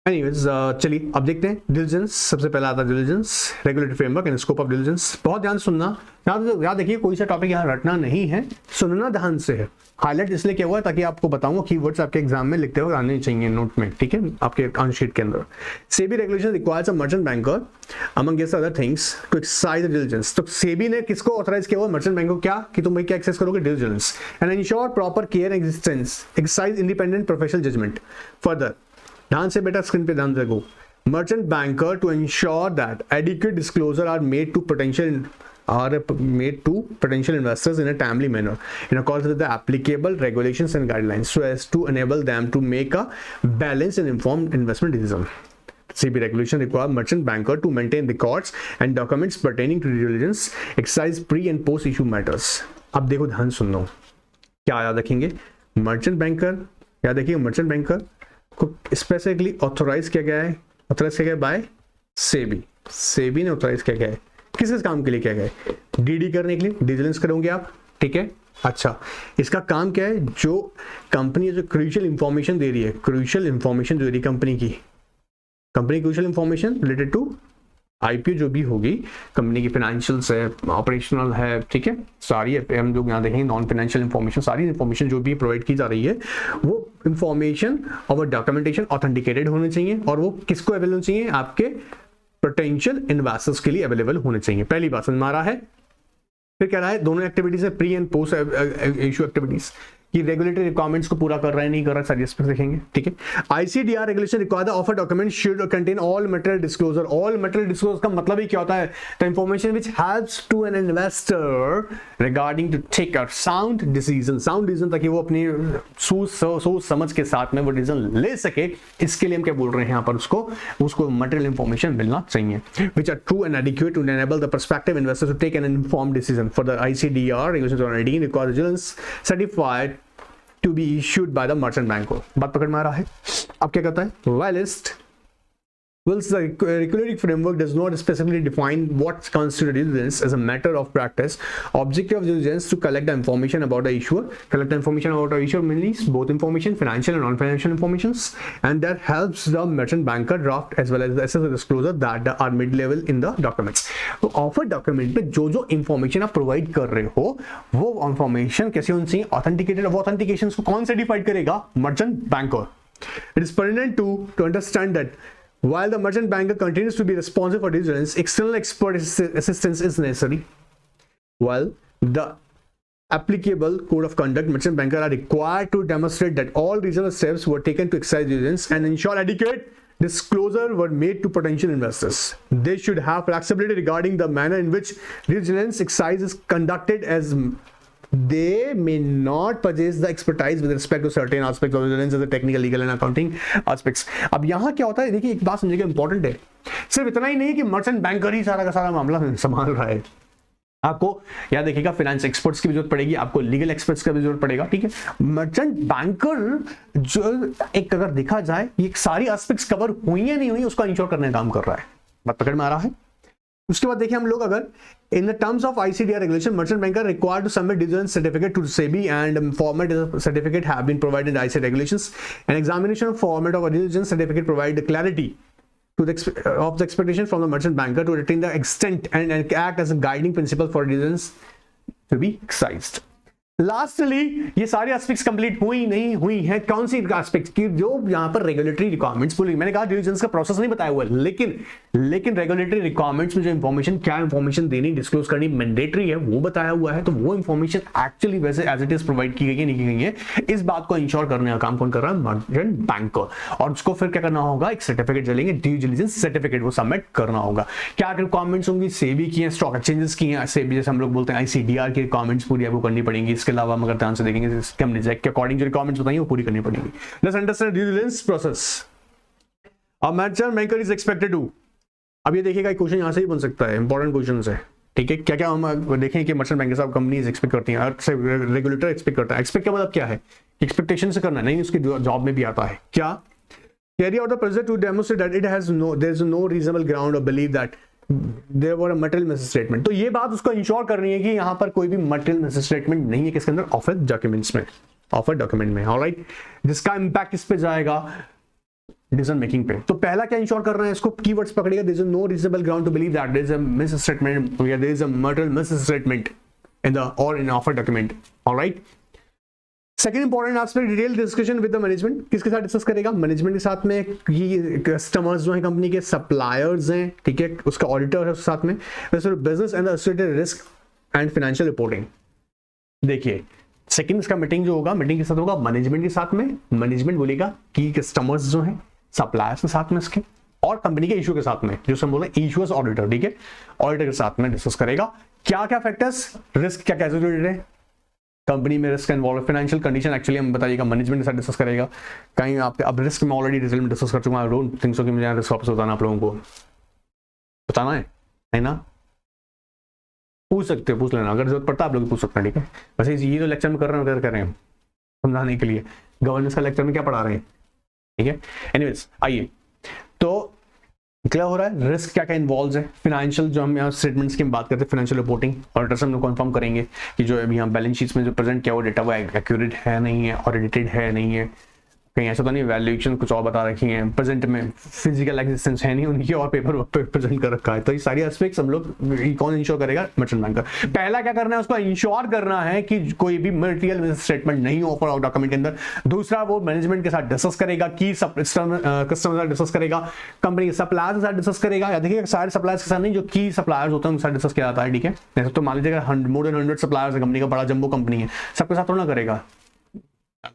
एनीवेज चलिए अब देखते हैं डिलिजेंस। सबसे पहला आता है diligence, regulatory framework and scope of diligence. बहुत ध्यान सुनना, याद देखिए कोई सा टॉपिक यहाँ रटना नहीं है, सुनना ध्यान से है। हाईलाइट इसलिए क्या हुआ है ताकि आपको बताऊंगा कीवर्ड्स आपके एग्जाम में लिखते हुए आने चाहिए नोट में, ठीक है, आपके आंसर के अंदर। SEBI regulation requires a merchant banker among this other things to exercise diligence. तो सेबी ने किसको ऑथराइज किया हुआ, मर्चेंट बैंक को, क्या कि तुम भाई क्या एक्सेस करोगे, diligence and ensure proper care existence, exercise independent professional judgement. Further ध्यान से बेटा स्क्रीन पे ध्यान रखो, merchant banker to ensure that adequate disclosure are made to potential investors in a timely manner in accordance with the applicable regulations and guidelines so as to enable them to make a balanced and informed investment decision. CB regulation require merchant banker to maintain records and documents pertaining to due diligence, exercise pre and post issue matters। अब देखो ध्यान सुन लो, क्या याद रखेंगे, merchant banker, याद रखिए merchant banker को specifically authorise किया गया है, ऑथोराइज किया गया बाय सेबी। सेबी ने ऑथोराइज किया गया है, किस काम के लिए किया गया है, डीडी करने के लिए, डिलिजेंस करोगे आप, ठीक है। अच्छा, इसका काम क्या है, जो कंपनी जो क्रूशियल इंफॉर्मेशन दे रही है, क्रूशियल इंफॉर्मेशन जो दे रही है company crucial information related to IPO जो भी होगी, कंपनी की फाइनेंशियल्स है, ऑपरेशनल है, ठीक है, सारी हम लोग यहाँ देखेंगे नॉन फाइनेंशियल इंफॉर्मेशन, सारी इंफॉर्मेशन जो भी प्रोवाइड की जा रही है वो इंफॉर्मेशन और डॉक्यूमेंटेशन ऑथेंटिकेटेड होने चाहिए, और वो किसको अवेलेबल चाहिए, आपके पोटेंशियल इन्वेस्टर्स के लिए अवेलेबल होने चाहिए। पहली बात समझ में आ रहा है। फिर कह रहा है दोनों एक्टिविटीज है, pre and post issue activities. कि रेगुलेटरी रिक्वायरमेंट्स को पूरा कर रहा है नहीं कर रहा है, सारी एस्पेक्ट्स देखेंगे, ठीक है। ICDR regulation require the offer document should contain all material disclosure. All material disclosure का मतलब ही क्या होता है? The information which helps to an investor regarding to take a sound decision, sound decision, ताकि वो अपनी सोच समझ के साथ में वो डिसीजन ले सके। इसके लिए हम क्या बोल रहे हैं यहाँ पर, उसको मटेरियल इंफॉर्मेशन मिलना चाहिए, which are true and adequate to enable the prospective investors to take an informed decision. For the ICDR regulations on ID requires vigilance certified to be issued by the merchant banker. बात पकड़ में आ रहा है? अब क्या कहता है? Whilst the regulatory framework does not specifically define what constitutes diligence as a matter of practice, objective of diligence to collect the information about the issuer. Collect the information about the issuer means both information, financial and non-financial informations, and that helps the merchant banker draft as well as assess the disclosure that are mid-level in the documents. तो offer document पे जो information आप provide कर रहे हो, वो information कैसे होनी चाहिए? Authenticated. वो authentications को कौन certified करेगा? Merchant banker. It is pertinent to understand that while the merchant banker continues to be responsible for diligence, external expert assistance is necessary. While the applicable code of conduct, merchant bankers are required to demonstrate that all reasonable steps were taken to exercise diligence and ensure adequate disclosure were made to potential investors. They should have flexibility regarding the manner in which diligence exercise is conducted, as they may not possess the expertise with respect to certain aspects of diligence as a technical, legal and accounting aspects. अब यहाँ क्या होता है, देखिए एक बात समझिएगा, important है। सिर्फ इतना ही नहीं कि मर्चेंट बैंकर ही सारा का सारा मामला संभाल रहा है, आपको याद देखिएगा फाइनेंस एक्सपर्ट्स की भी जरूरत पड़ेगी, आपको लीगल एक्सपर्ट्स का भी जरूरत पड़ेगा, ठीक है। मर्चेंट बैंकर जो एक अगर देखा जाए ये सारी एस्पेक्ट्स कवर हुई है नहीं हुई, उसका इंश्योर करने का काम कर रहा है। बात पकड़ में आ रहा है? उसके बाद देखिए हम लोग अगर in the terms of ICDR regulation, merchant banker required to submit diligence certificate to SEBI and format of the certificate have been provided in the ICDR regulations. An examination of format of a diligence certificate provide the clarity to of the expectation from the merchant banker to retain the extent and act as a guiding principle for diligence to be exercised. Lastly ये सारी aspects complete हुई नहीं हुई है, कौन सी aspects की? जो यहाँ पर रेगुलेटरी रिक्वायरमेंट्स बोली, मैंने कहा डिलिजेंस का प्रोसेस नहीं बताया हुआ है, लेकिन रेगुलेटरी रिक्वायरमेंट्स में जो इंफॉर्मेशन, क्या इंफॉर्मेशन देनी, डिस्क्लोज करनी मैंडेटरी है, वो बताया हुआ है। तो वो इंफॉर्मेशन एक्चुअली वैसे एज इट इज प्रोवाइड की गई है, नहीं की गई है, इस बात को इंश्योर करने का काम कौन कर रहा है? Merchant banker. और उसको फिर क्या करना होगा? एक सर्टिफिकेट चलेंगे, ड्यू डिलिजेंस सर्टिफिकेट, वो सबमिट करना होगा। क्या रिक्वायरमेंट्स होंगी? सेबी की है, स्टॉक एक्सचेंजेस की है, सेबी जैसे हम लोग बोलते हैं ICDR की रिक्वायरमेंट्स पूरी आपको करनी पड़ेंगी। इसके अलावा हम अगर ध्यान से देखेंगे कंपनी जैक के अकॉर्डिंग जो रिक्वायरमेंट्स बताइए वो पूरी करनी पड़ेगी। Let's understand due diligence process. A merchant banker is expected to, अब ये देखिएगा एक क्वेश्चन यहां से ही बन सकता है, इंपॉर्टेंट क्वेश्चन है, ठीक है। क्या क्या हम देखें कि मर्चेंट बैंकर साहब कंपनीज एक्सपेक्ट करती हैं, रेगुलेटर एक्सपेक्ट करता है। एक्सपेक्ट का मतलब क्या है? एक्सपेक्टेशन से करना नहीं, उसकी जॉब में भी आता है क्या? Carry out the process to demonstrate that it has no, there is no reasonable ground of believe that there were a material misstatement. तो ये बात उसको इंश्योर करनी है कि यहाँ पर कोई भी मटेरियल मिसस्टेटमेंट नहीं है, किसके अंदर? ऑफर डॉक्यूमेंट्स में, ऑफर डॉक्यूमेंट में, ऑलराइट, जिसका इंपैक्ट इस पे जाएगा डिसीजन मेकिंग पे। तो पहला क्या इंश्योर कर रहे हैं? इसको कीवर्ड्स पकड़िएगा, there is no reasonable ground to believe that there is a misstatement या there is a material misstatement in the और in offer document, alright. Second important aspect, detail discussion with the management. किसके साथ discuss करेगा? Management के साथ में। ये customers जो है कंपनी के, सप्लायर्स हैं, ठीक है, उसका ऑडिटर है उसके साथ में, वैसे business and associated risk and financial reporting. देखिए सेकंड इसका मीटिंग जो होगा, मीटिंग के साथ होगा मैनेजमेंट के साथ में। मैनेजमेंट बोलेगा कि कस्टमर्स जो हैं, सप्लायर्स के साथ में इसके, और कंपनी के इशू के साथ में, जो हम बोल रहे हैं इशूअर्स ऑडिटर, ठीक है, ऑडिटर के साथ में डिस्कस करेगा क्या क्या फैक्टर्स, रिस्क क्या कैसे जुड़े हैं कंपनी में, risk involve, financial condition actually हम बताइएगा, मैनेजमेंट के साथ डिस्कस करेगा। कहीं आप अब रिस्क में ऑलरेडी रिजल्ट में डिस्कस कर चुका हूं, डोंट थिंक सो कि मुझे रिस्क वापस बताना आप लोगों को, बताना है ना? पूछ सकते हो, पूछ लेना, अगर जरूरत पड़ता है आप लोग पूछ सकते हैं, ठीक है। वैसे ये जो लेक्चर में कर रहे हैं समझाने के लिए, गवर्नेंस का लेक्चर में क्या पढ़ा रहे हैं, ठीक है। एनीवेज आइए, तो क्लियर हो रहा है रिस्क क्या क्या इन्वॉल्व है। फाइनेंशियल जो हम यहाँ स्टेटमेंट्स की बात करते हैं, फाइनेंशियल रिपोर्टिंग, ऑडिटर से हम लोग कंफर्म करेंगे कि जो अभी यहाँ बैलेंस शीट्स में जो प्रेजेंट किया वो डेटा वो एक्यूरेट है नहीं है, ऑडिटेड है नहीं है, कहीं ऐसा तो नहीं वैल्यूएशन कुछ और बता रखी है, प्रेजेंट में फिजिकल एग्जिस्टेंस है नहीं उनकी और पेपर पे प्रेजेंट कर रखा है। तो ये सारी एस्पेक्ट्स हम लोग कौन इंश्योर करेगा? Merchant banker. पहला क्या करना है? उसको इंश्योर करना है कि कोई भी मटेरियल स्टेटमेंट नहीं हो ऑफर डॉक्यूमेंट के अंदर। दूसरा वो मैनेजमेंट के साथ डिस्कस करेगा, की कस्टमर के साथ डिस्कस करेगा, कंपनी के सप्लायर के साथ डिस्कस करेगा। या देखिए सारे सप्लायर्स के साथ नहीं, जो की सप्लायर्स होते हैं उनके साथ डिस्कस किया जाता है, ठीक है। जैसे तो मान लीजिएगा मोर देन 100 सप्लायर्स है कंपनी का, बड़ा जंबो कंपनी है, सबके साथ थोड़ा ना करेगा,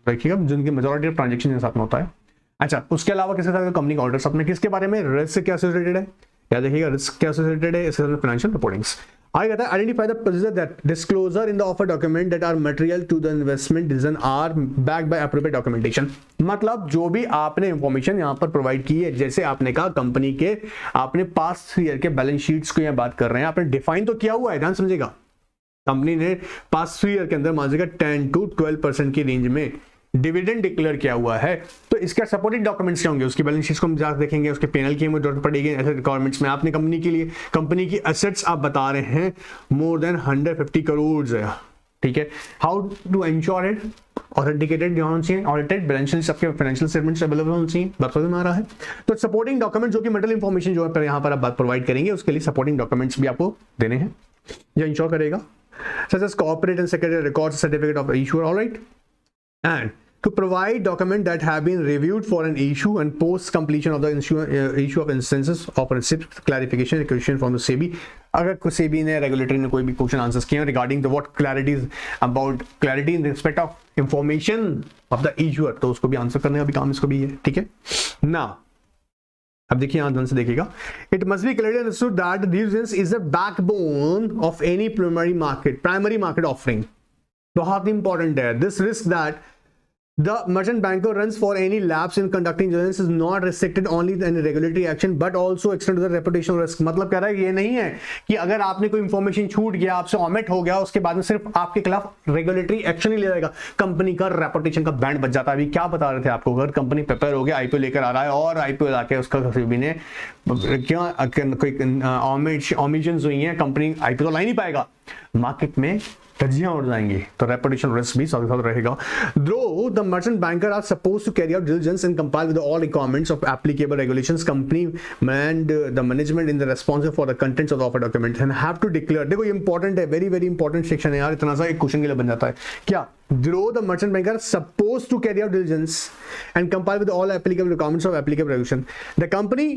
देखिएगा जिनकी मेजॉरिटी ऑफ ट्रांजेक्शन के साथ में होता है। अच्छा, उसके अलावा किसके साथ कंपनी का ऑर्डर अपने किसके बारे में, रिस्क क्या एसोसिएटेड है, या देखिएगा रिस्क क्या एसोसिएटेड है इसके साथ फाइनेंशियल रिपोर्टिंग्स। आगे कहता है identify the procedure that disclosure in the offer document that are material to the investment decision are backed by appropriate documentation. मतलब जो भी आपने इंफॉर्मेशन यहाँ पर प्रोवाइड की है, जैसे आपने कहा कंपनी के आपने पास्ट ईयर के बैलेंस शीट्स को यहाँ बात कर रहे हैं, आपने डिफाइन तो किया हुआ है, ध्यान समझेगा। कंपनी ने पास्ट ईयर के अंदर मान लीजिएगा 10 to 12% की रेंज में डिविडेंड डिक्लेयर किया हुआ है, तो इसका सपोर्टिंग डॉक्यूमेंट्स क्या होंगे, उसकी बैलेंस शीट्स को हम जाकर देखेंगे, उसके पेनल की हमें जरूरत पड़ेगी ऐसे रिक्वायरमेंट्स में। आपने कंपनी के लिए कंपनी की एसेट्स आप बता रहे हैं मोर देन 150 करोड़ है, ठीक है। How to ensure it, authenticated होना चाहिए, ऑडिटेड बैलेंस शीट्स आपके फाइनेंशियल स्टेटमेंट्स अवेलेबल होना चाहिए, बात समझ में आ रहा है। तो सपोर्टिंग डॉक्यूमेंट जो कि मेटल इंफॉर्मेशन जो है यहाँ पर आप बात प्रोवाइड करेंगे, उसके लिए सपोर्टिंग डॉक्यूमेंट्स भी आपको देने हैं, यह इंश्योर करेगा। such as corporate and secretary records, certificate of issuer, all right, and to provide documents that have been reviewed for an issue and post completion of the issue of instances of receipt clarification requisition from the SEBI। अगर SEBI ने regulatory ने कोई भी question answers किए regarding the what clarities about clarity in respect of information of the issuer, तो उसको भी answer करने का भी काम इसको भी है, ठीक है ना। अब देखिए यहां ध्यान से देखिएगा, it must be clearly understood that diligence is the backbone of any primary market offering. बहुत इंपॉर्टेंट है, this risk that the merchant banker runs for any lapse in conducting diligence is not restricted only to any regulatory action but also extend to the reputational risk। मतलब कह रहा है ये नहीं है कि अगर आपने कोई इंफॉर्मेशन छूट गया, आपसे ओमिट हो गया, उसके बाद में सिर्फ आपके खिलाफ रेगुलेटरी एक्शन ही लिया जाएगा, कंपनी का रेपुटेशन का बैंड बच जाता है। अभी क्या बता रहे थे आपको, अगर कंपनी प्रिपेयर हो गया, आईपीओ लेकर आ रहा है और आईपीओ लाके उसका सेबी ने क्या कोई ओमिशंस हुई है, कंपनी आईपीओ तो ला ही नहीं पाएगा, मार्केट में धज्जियां उड़ जाएंगी, तो रेपुटेशन रिस्क भी साथ साथ रहेगा। Though the merchant banker are supposed to carry out diligence and comply with all requirements of applicable regulations, company and the management in the responsible for the contents of the offer document and have to declare। देखो ये important है, very very important section है यार, इतना सा एक question के लिए बन जाता है क्या। Though the merchant banker supposed to carry out diligence and comply with all applicable requirements of applicable regulation, the company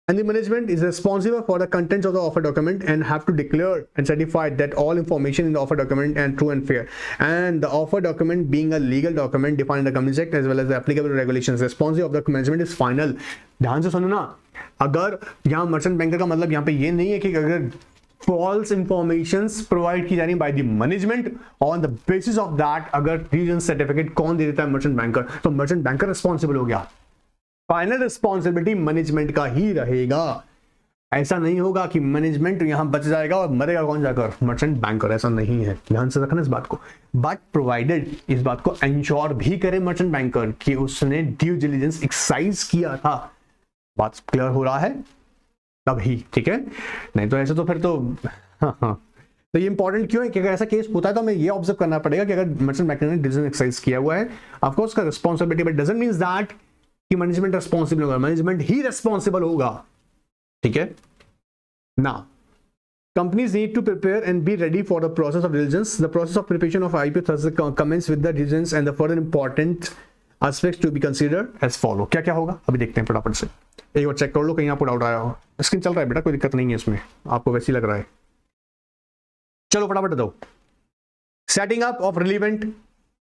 and the management is responsible for the contents of the offer document and have to declare and certify that all information in the offer document and true and fair, and the offer document being a legal document defined in the Companies Act as well as the applicable regulations, responsibility of the management is final। ध्यान से सुनो ना, अगर यहाँ merchant banker का मतलब यहाँ पे ये नहीं है कि अगर फॉल्स इंफॉर्मेशंस प्रोवाइड की जा रही by the management on the basis of that अगर डिलिजेंस सर्टिफिकेट कौन दे देता है, मर्चेंट बैंकर, तो मर्चेंट बैंकर रिस्पॉन्सिबल हो गया, फाइनल रिस्पॉन्सिबिलिटी मैनेजमेंट का ही रहेगा। ऐसा नहीं होगा कि मैनेजमेंट यहां बच जाएगा और मरेगा कौन जाकर, मर्चेंट बैंकर, ऐसा नहीं है, ध्यान से रखना इस बात को। बट प्रोवाइडेड इस बात को एंश्योर भी करे मर्चेंट बैंकर कि उसने ड्यू डिलिजेंस एक्सरसाइज किया था, बात क्लियर हो रहा है तभी, ठीक है, नहीं तो ऐसे तो फिर तो हाँ। तो ये इंपॉर्टेंट क्यों है कि अगर ऐसा केस होता है तो हमें ये ऑब्जर्व करना पड़ेगा कि अगर मर्चेंट बैंकर ने डिलिजेंस एक्सरसाइज किया हुआ है, ऑफ कोर्स का responsibility, but doesn't means that कि मैनेजमेंट रिस्पॉन्सिबल होगा, मैनेजमेंट ही रिस्पॉन्सिबल होगा, ठीक है ना। Companies need to prepare and be ready for the process of diligence. The process of preparation of IPO thus commence with the diligence and the further important aspects to be considered as follow। क्या क्या होगा अभी देखते हैं फटाफट से, एक बार check कर लो कहीं आपको डाउट आया हो। स्क्रीन चल रहा है बेटा, कोई दिक्कत नहीं है इसमें, आपको वैसे ही लग रहा है। चलो फटाफट बताओ। Setting up of relevant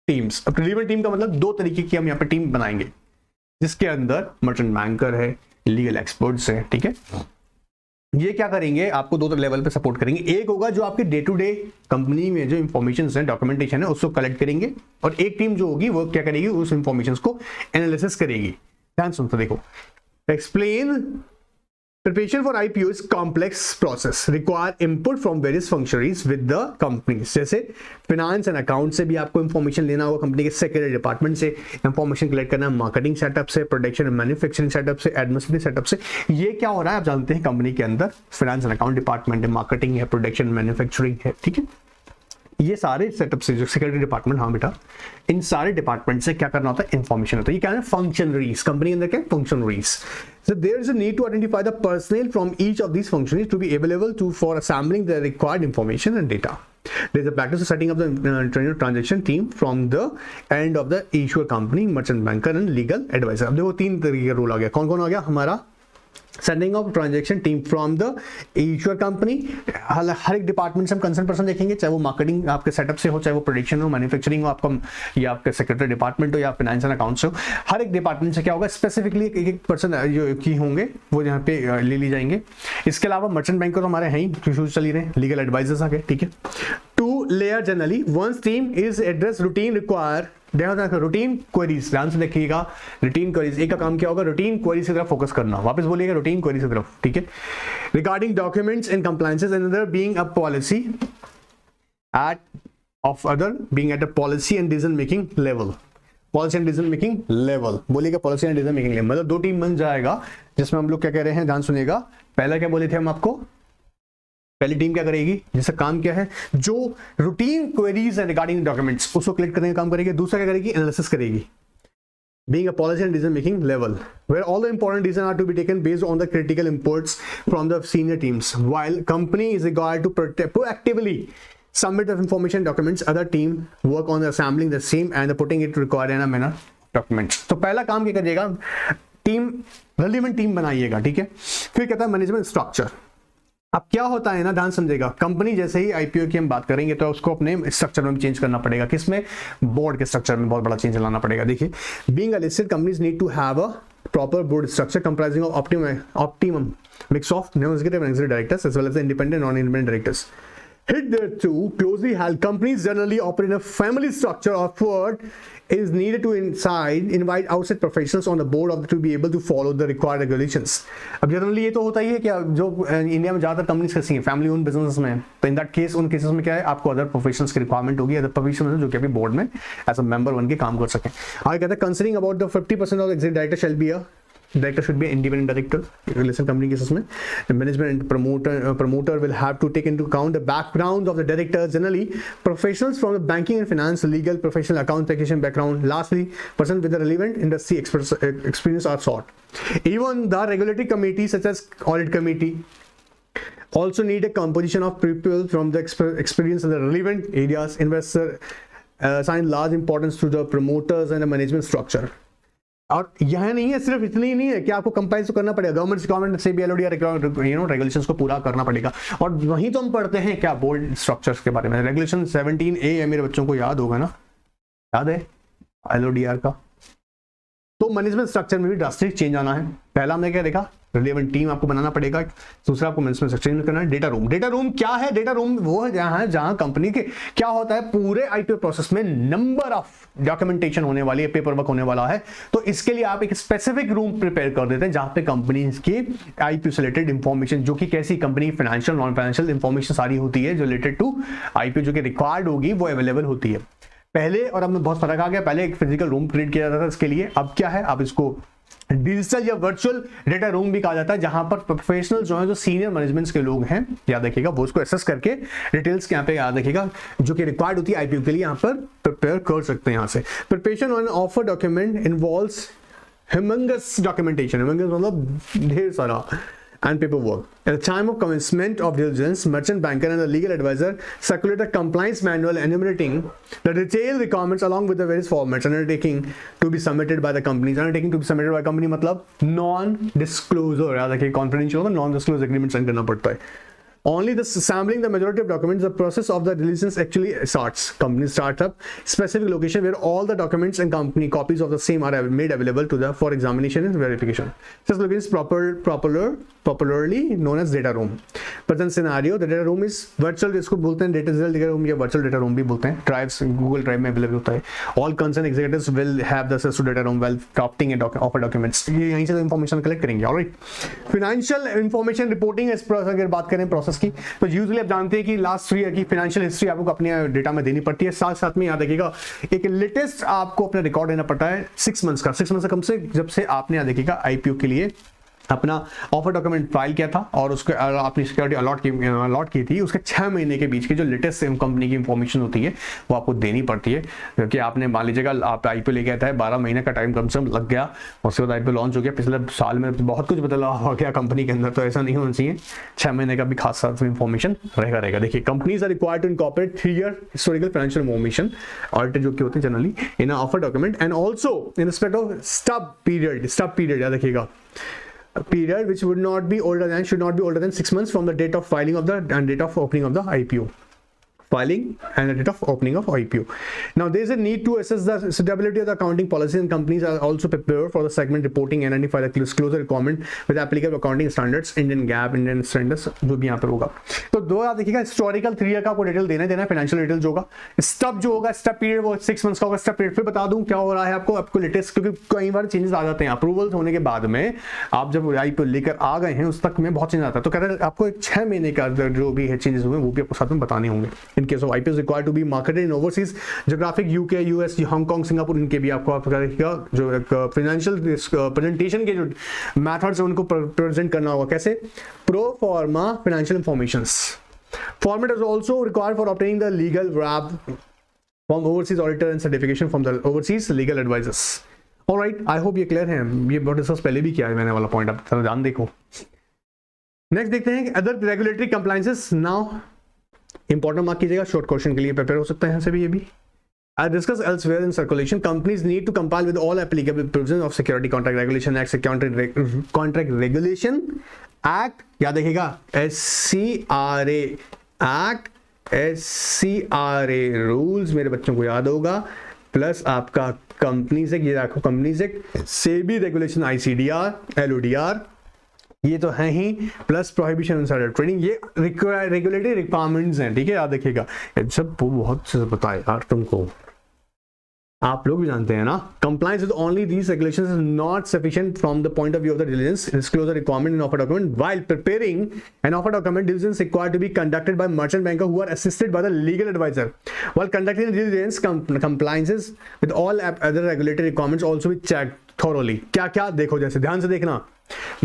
teams. अब रिलीवेंट टीम का मतलब दो तरीके की हम यहाँ पे टीम बनाएंगे, जिसके अंदर मर्चेंट बैंकर है, लीगल एक्सपर्ट्स है, ठीक है। ये क्या करेंगे, आपको दो लेवल पे सपोर्ट करेंगे। एक होगा जो आपके डे टू डे कंपनी में जो इंफॉर्मेशन है, डॉक्यूमेंटेशन है, उसको कलेक्ट करेंगे, और एक टीम जो होगी वो क्या करेगी, उस इंफॉर्मेशन को एनालिसिस करेगी। ध्यान सुनते देखो, explain preparation for IPO is complex process, require input from various functionaries with the companies। जैसे finance and account से भी आपको इंफॉर्मेशन लेना होगा, कंपनी के सेक्रेटरी डिपार्टमेंट से इंफॉर्मेशन कलेक्ट करना, मार्केटिंग सेटअप से, प्रोडक्शन एंड मैन्युफैक्चरिंग सेटअप से, एडमिनिस्ट्रेटिव सेटअप से। ये क्या हो रहा है आप जानते हैं, कंपनी के अंदर फाइनेंस एंड अकाउंट डिपार्टमेंट है, मार्केटिंग है, प्रोडक्शन मैन्युफैक्चरिंग है, ठीक है। ये सारे सेटअप से, जो सेक्रेटरी डिपार्टमेंट, हाँ बेटा, इन सारे डिपार्टमेंट से क्या करना होता है, इंफॉर्मेशन होता है। ये क्या है, फंक्शनरीज, कंपनी के अंदर क्या functionaries. So there is a need to identify the personnel from each of these functions to be available for assembling the required information and data. There is a practice of setting up the transaction team from the end of the issuer company, merchant banker and legal advisor। अब देखो तीन तरीके का role आ गया, कौन कौन आ गया, हमारा sending of transaction team from the issuer company. हर एक डिपार्टमेंट से हम कंसर्न पर्सन देखेंगे, चाहे वो मार्केटिंग आपके सेटअप से हो, चाहे वो प्रोडक्शन हो, मैन्युफैक्चरिंग हो आपका, या आपके सेक्रेटरी डिपार्टमेंट हो, या फाइनेंस एंड अकाउंट्स हो। हर एक डिपार्टमेंट से क्या होगा, स्पेसिफिकली एक पर्सन जो की होंगे वो यहाँ पे ले ली जाएंगे। इसके अलावा मर्चेंट बैंकर हमारे हैं ही, इशूज चल ही रहे, लीगल एडवाइजर्स आ गए, ठीक है। Two layer generally once team is address routine require routine queries. ध्यान से देखिएगा, रूटीन क्वेरीज, एक का काम क्या होगा, रूटीन क्वेरीज की तरफ फोकस करना। वापस बोलिएगा, रूटीन क्वेरीज की तरफ, ठीक है। Regarding documents and compliances and other being a policy at of other being at a policy and decision making level. Policy and decision making level बोलिएगा, policy and decision making level, मतलब दो team बन जाएगा जिसमें हम लोग क्या कह रहे हैं, ध्यान सुनिएगा। पहला क्या बोले थे हम आपको, पहली टीम क्या करेगी, जिसका काम क्या है, जो रूटीन क्वेरीज है रिगार्डिंग डॉक्यूमेंट्स उसको कलेक्ट करने का काम करेगी। दूसरा क्या करेगी, एनालिसिस करेगी। Being a policy and decision making level where all the important decisions are to be taken based on the critical inputs from the senior teams, while company is required to proactively submit the information documents, other team work on assembling the same and putting it required in a manner documents। तो पहला काम क्या करिएगा, team relevant team बनाइएगा, ठीक है। फिर कहता है मैनेजमेंट स्ट्रक्चर। अब क्या होता है ना, ध्यान समझेगा, कंपनी जैसे ही आईपीओ की हम बात करेंगे तो उसको अपने स्ट्रक्चर में चेंज करना पड़ेगा। किसमें, बोर्ड के स्ट्रक्चर में बहुत बड़ा चेंज लाना पड़ेगा। देखिए, being a listed companies need to have a proper board structure comprising of optimum mix of non-executive and executive directors as well as the independent and non-independent directors. Hit there too, closely held companies generally operate in a family structure. Effort is needed to invite outside professionals on the board of to be able to follow the required regulations. अब generally ये तो होता ही है कि जो India में ज़्यादातर companies कैसी हैं, फैमिली ओन बिजनेस में, तो इन दैट केस उन केसेस में क्या है, आपको अदर प्रोफेशनल्स की रिक्वायरमेंट होगी, अदर प्रोफेशनल्स जो कि अभी बोर्ड में एज अ मेंबर बन के काम कर सकें। आगे कहते हैं, considering about the 50% of executive director shall be a director should be an independent director. Listen, company cases mein the management and promoter will have to take into account the background of the directors, generally professionals from the banking and finance, legal, professional, account technician background. Lastly, person with the relevant industry experience are sought. Even the regulatory committees such as audit committee also need a composition of people from the experience in the relevant areas. Investor assign large importance to the promoters and the management structure. और यह नहीं है, सिर्फ इतनी ही नहीं है कि आपको कंप्लाइंस तो करना पड़ेगा, गवर्नमेंट से भी एलओडी रेगुलेशंस को पूरा करना पड़ेगा। और वहीं तो हम पढ़ते हैं क्या, बोर्ड स्ट्रक्चर्स के बारे में। रेगुलेशन 17A है, मेरे बच्चों को याद होगा ना, याद है एलओडीआर का। तो मैनेजमेंट स्ट्रक्चर में भी ड्रास्टिक चेंज आना है। पहला हमने क्या देखा, रिलेवेंट टीम आपको बनाना पड़ेगा। दूसरा आपको मैनेजमेंट स्ट्रक्चर करना है। डेटा रूम, डेटा रूम क्या है, डेटा रूम वो है जहां कंपनी के क्या होता है, पूरे आईपीओ प्रोसेस में नंबर ऑफ डॉक्यूमेंटेशन होने वाली है, पेपर वर्क होने वाला है। तो इसके लिए आप एक स्पेसिफिक रूम प्रिपेयर कर देते हैं जहां पे कंपनी के आईपीओ से रिलेटेड इंफॉर्मेशन, जो कि कैसी company financial non financial information सारी होती है जो रिलेटेड टू आईपीओ जो कि रिक्वायर्ड होगी वो अवेलेबल होती है। पहले और अब में बहुत फर्क आ गया, पहले एक फिजिकल रूम क्रिएट किया जाता था इसके लिए, अब क्या है, अब इसको डिजिटल या वर्चुअल डेटा रूम भी कहा जाता है, जहां पर प्रोफेशनल जो है, जो सीनियर मैनेजमेंट्स के लोग हैं, याद रखिएगा, वो उसको एक्सेस करके डिटेल्स के यहाँ पे याद रखिएगा जो कि रिक्वायर्ड होती है आईपीओ के लिए, यहाँ पर प्रिपेयर कर सकते हैं। यहाँ से preparation on offer document involves humongous documentation, humongous मतलब ढेर सारा, and paperwork. At the time of commencement of diligence, merchant banker and the legal advisor circulate a compliance manual enumerating the detailed requirements along with the various formats undertaking to be submitted by the companies. Undertaking to be submitted by company मतलब non-disclosure, याद रखिए, confidential होगा, non-disclosure agreement sign करना पड़ता है। Only the assembling the majority of documents, the process of the diligence actually starts. Company starts up specific location where all the documents and company copies of the same are made available to the for examination and verification. This location is popularly known as data room. Present scenario, the data room is virtual, इसको बोलते हैं data room या virtual data room भी बोलते हैं। Drives Google Drive में available होता है। All concerned executives will have the access to data room while drafting and offer documents. ये यहीं से information collect करेंगे। Alright. Financial information reporting is अगर बात करें प्रोसेस की, तो यूजुअली आप जानते हैं कि लास्ट 3 ईयर की फाइनेंशियल हिस्ट्री आपको अपने डेटा में देनी पड़ती है। साथ साथ में याद रखिएगा एक लेटेस्ट आपको अपना रिकॉर्ड देना पड़ता है 6 मंथ्स का, 6 मंथ्स से कम से जब से आपने याद रखिएगा आईपीओ के लिए अपना ऑफर डॉक्यूमेंट फाइल किया था और उसको अपनी सिक्योरिटी अलॉट की थी, उसके 6 महीने के बीच की जो लेटेस्ट कंपनी की इंफॉर्मेशन होती है वो आपको देनी पड़ती है। क्योंकि आपने मान लीजिएगा आप आईपीओ लेके आया था, 12 महीने का टाइम कम से कम लग गया, उसके बाद आईपीओ लॉन्च हो गया, पिछले साल में बहुत कुछ बदला हो गया कंपनी के अंदर, तो ऐसा नहीं होना चाहिए। 6 महीने का भी खास इंफॉर्मेशन रहेगा। देखिए, companies are required to incorporate 3 year historical financial information audited जो कि होते हैं generally in offer document and also in respect of stub period याद रखिएगा। period which would not be older than, should not be older than 6 months from the date of filing of the and date of opening of the IPO. Filing and the date of opening of IPO. Now there is a need to assess the suitability of the accounting policy, and companies are also prepared for the segment reporting and identify the disclosure requirement with applicable accounting standards, Indian GAAP, Indian standards, जो भी यहाँ पे होगा। तो दो आप देखिएगा historical 3 year का आपको डिटेल देना है, फाइनेंशियल डिटेल जो होगा, स्टब जो होगा, स्टब पीरियड वो 6 मंथ्स का होगा। स्टब पीरियड फिर बता दूं क्या हो रहा है आपको लेटेस्ट, क्योंकि कई बार चेंजेस आ जाते हैं अप्रूवल्स होने के बाद में, आप जब IPO लेकर आ गए हैं उस तक में बहुत चेंज आता है। तो कह रहे हैं आपको 6 महीने का जो भी है चेंजेस हुए वो भी आपको साथ में बताने होंगे। In case of IPO required to be marketed in overseas geographic, UK, US, Hong Kong, Singapore, इनके भी आपको जो फाइनेंशियल प्रेजेंटेशन के जो मेथड्स है उनको प्रेजेंट करना होगा। कैसे? प्रो फॉर्मा financial informations format is also required for obtaining the legal wrap from overseas auditor and certification from the overseas legal advisors. All right, I hope ये क्लियर है। ये बहुत डिस्कस पहले भी किया है मैंने वाला पॉइंट, आप थोड़ा ध्यान देखो। नेक्स्ट देखते हैं other regulatory compliances. Now important mark कीजिएगा, शॉर्ट क्वेश्चन के लिए प्रिपेयर हो सकता है यहाँ से भी। ये भी As discussed elsewhere in circulation, companies need to comply with all applicable provisions of Security Contract Regulation Act, Contract Regulation Act, याद रखिएगा SCRA Act, SCRA रूल्स मेरे बच्चों को याद होगा, प्लस आपका कंपनीज एक्ट, ये रखो companies act, SEBI regulation ICDR, LODR, ये तो है ही, प्लस प्रोहिबिशन इनसाइडर ट्रेडिंग, ये रेगुलेटरी रिक्वायरमेंट्स हैं, ठीक है, याद रखिएगा। सब बहुत से पता है यार तुमको, आप लोग भी जानते हैं ना। Compliance with only these regulations is not sufficient from the point of view of the diligence disclosure requirement in offer document. While preparing an offer document, diligence required to be conducted by merchant banker who are assisted by the legal advisor. While conducting diligence, compliances with all other regulatory requirements also be checked thoroughly. क्या देखो, जैसे ध्यान से देखना,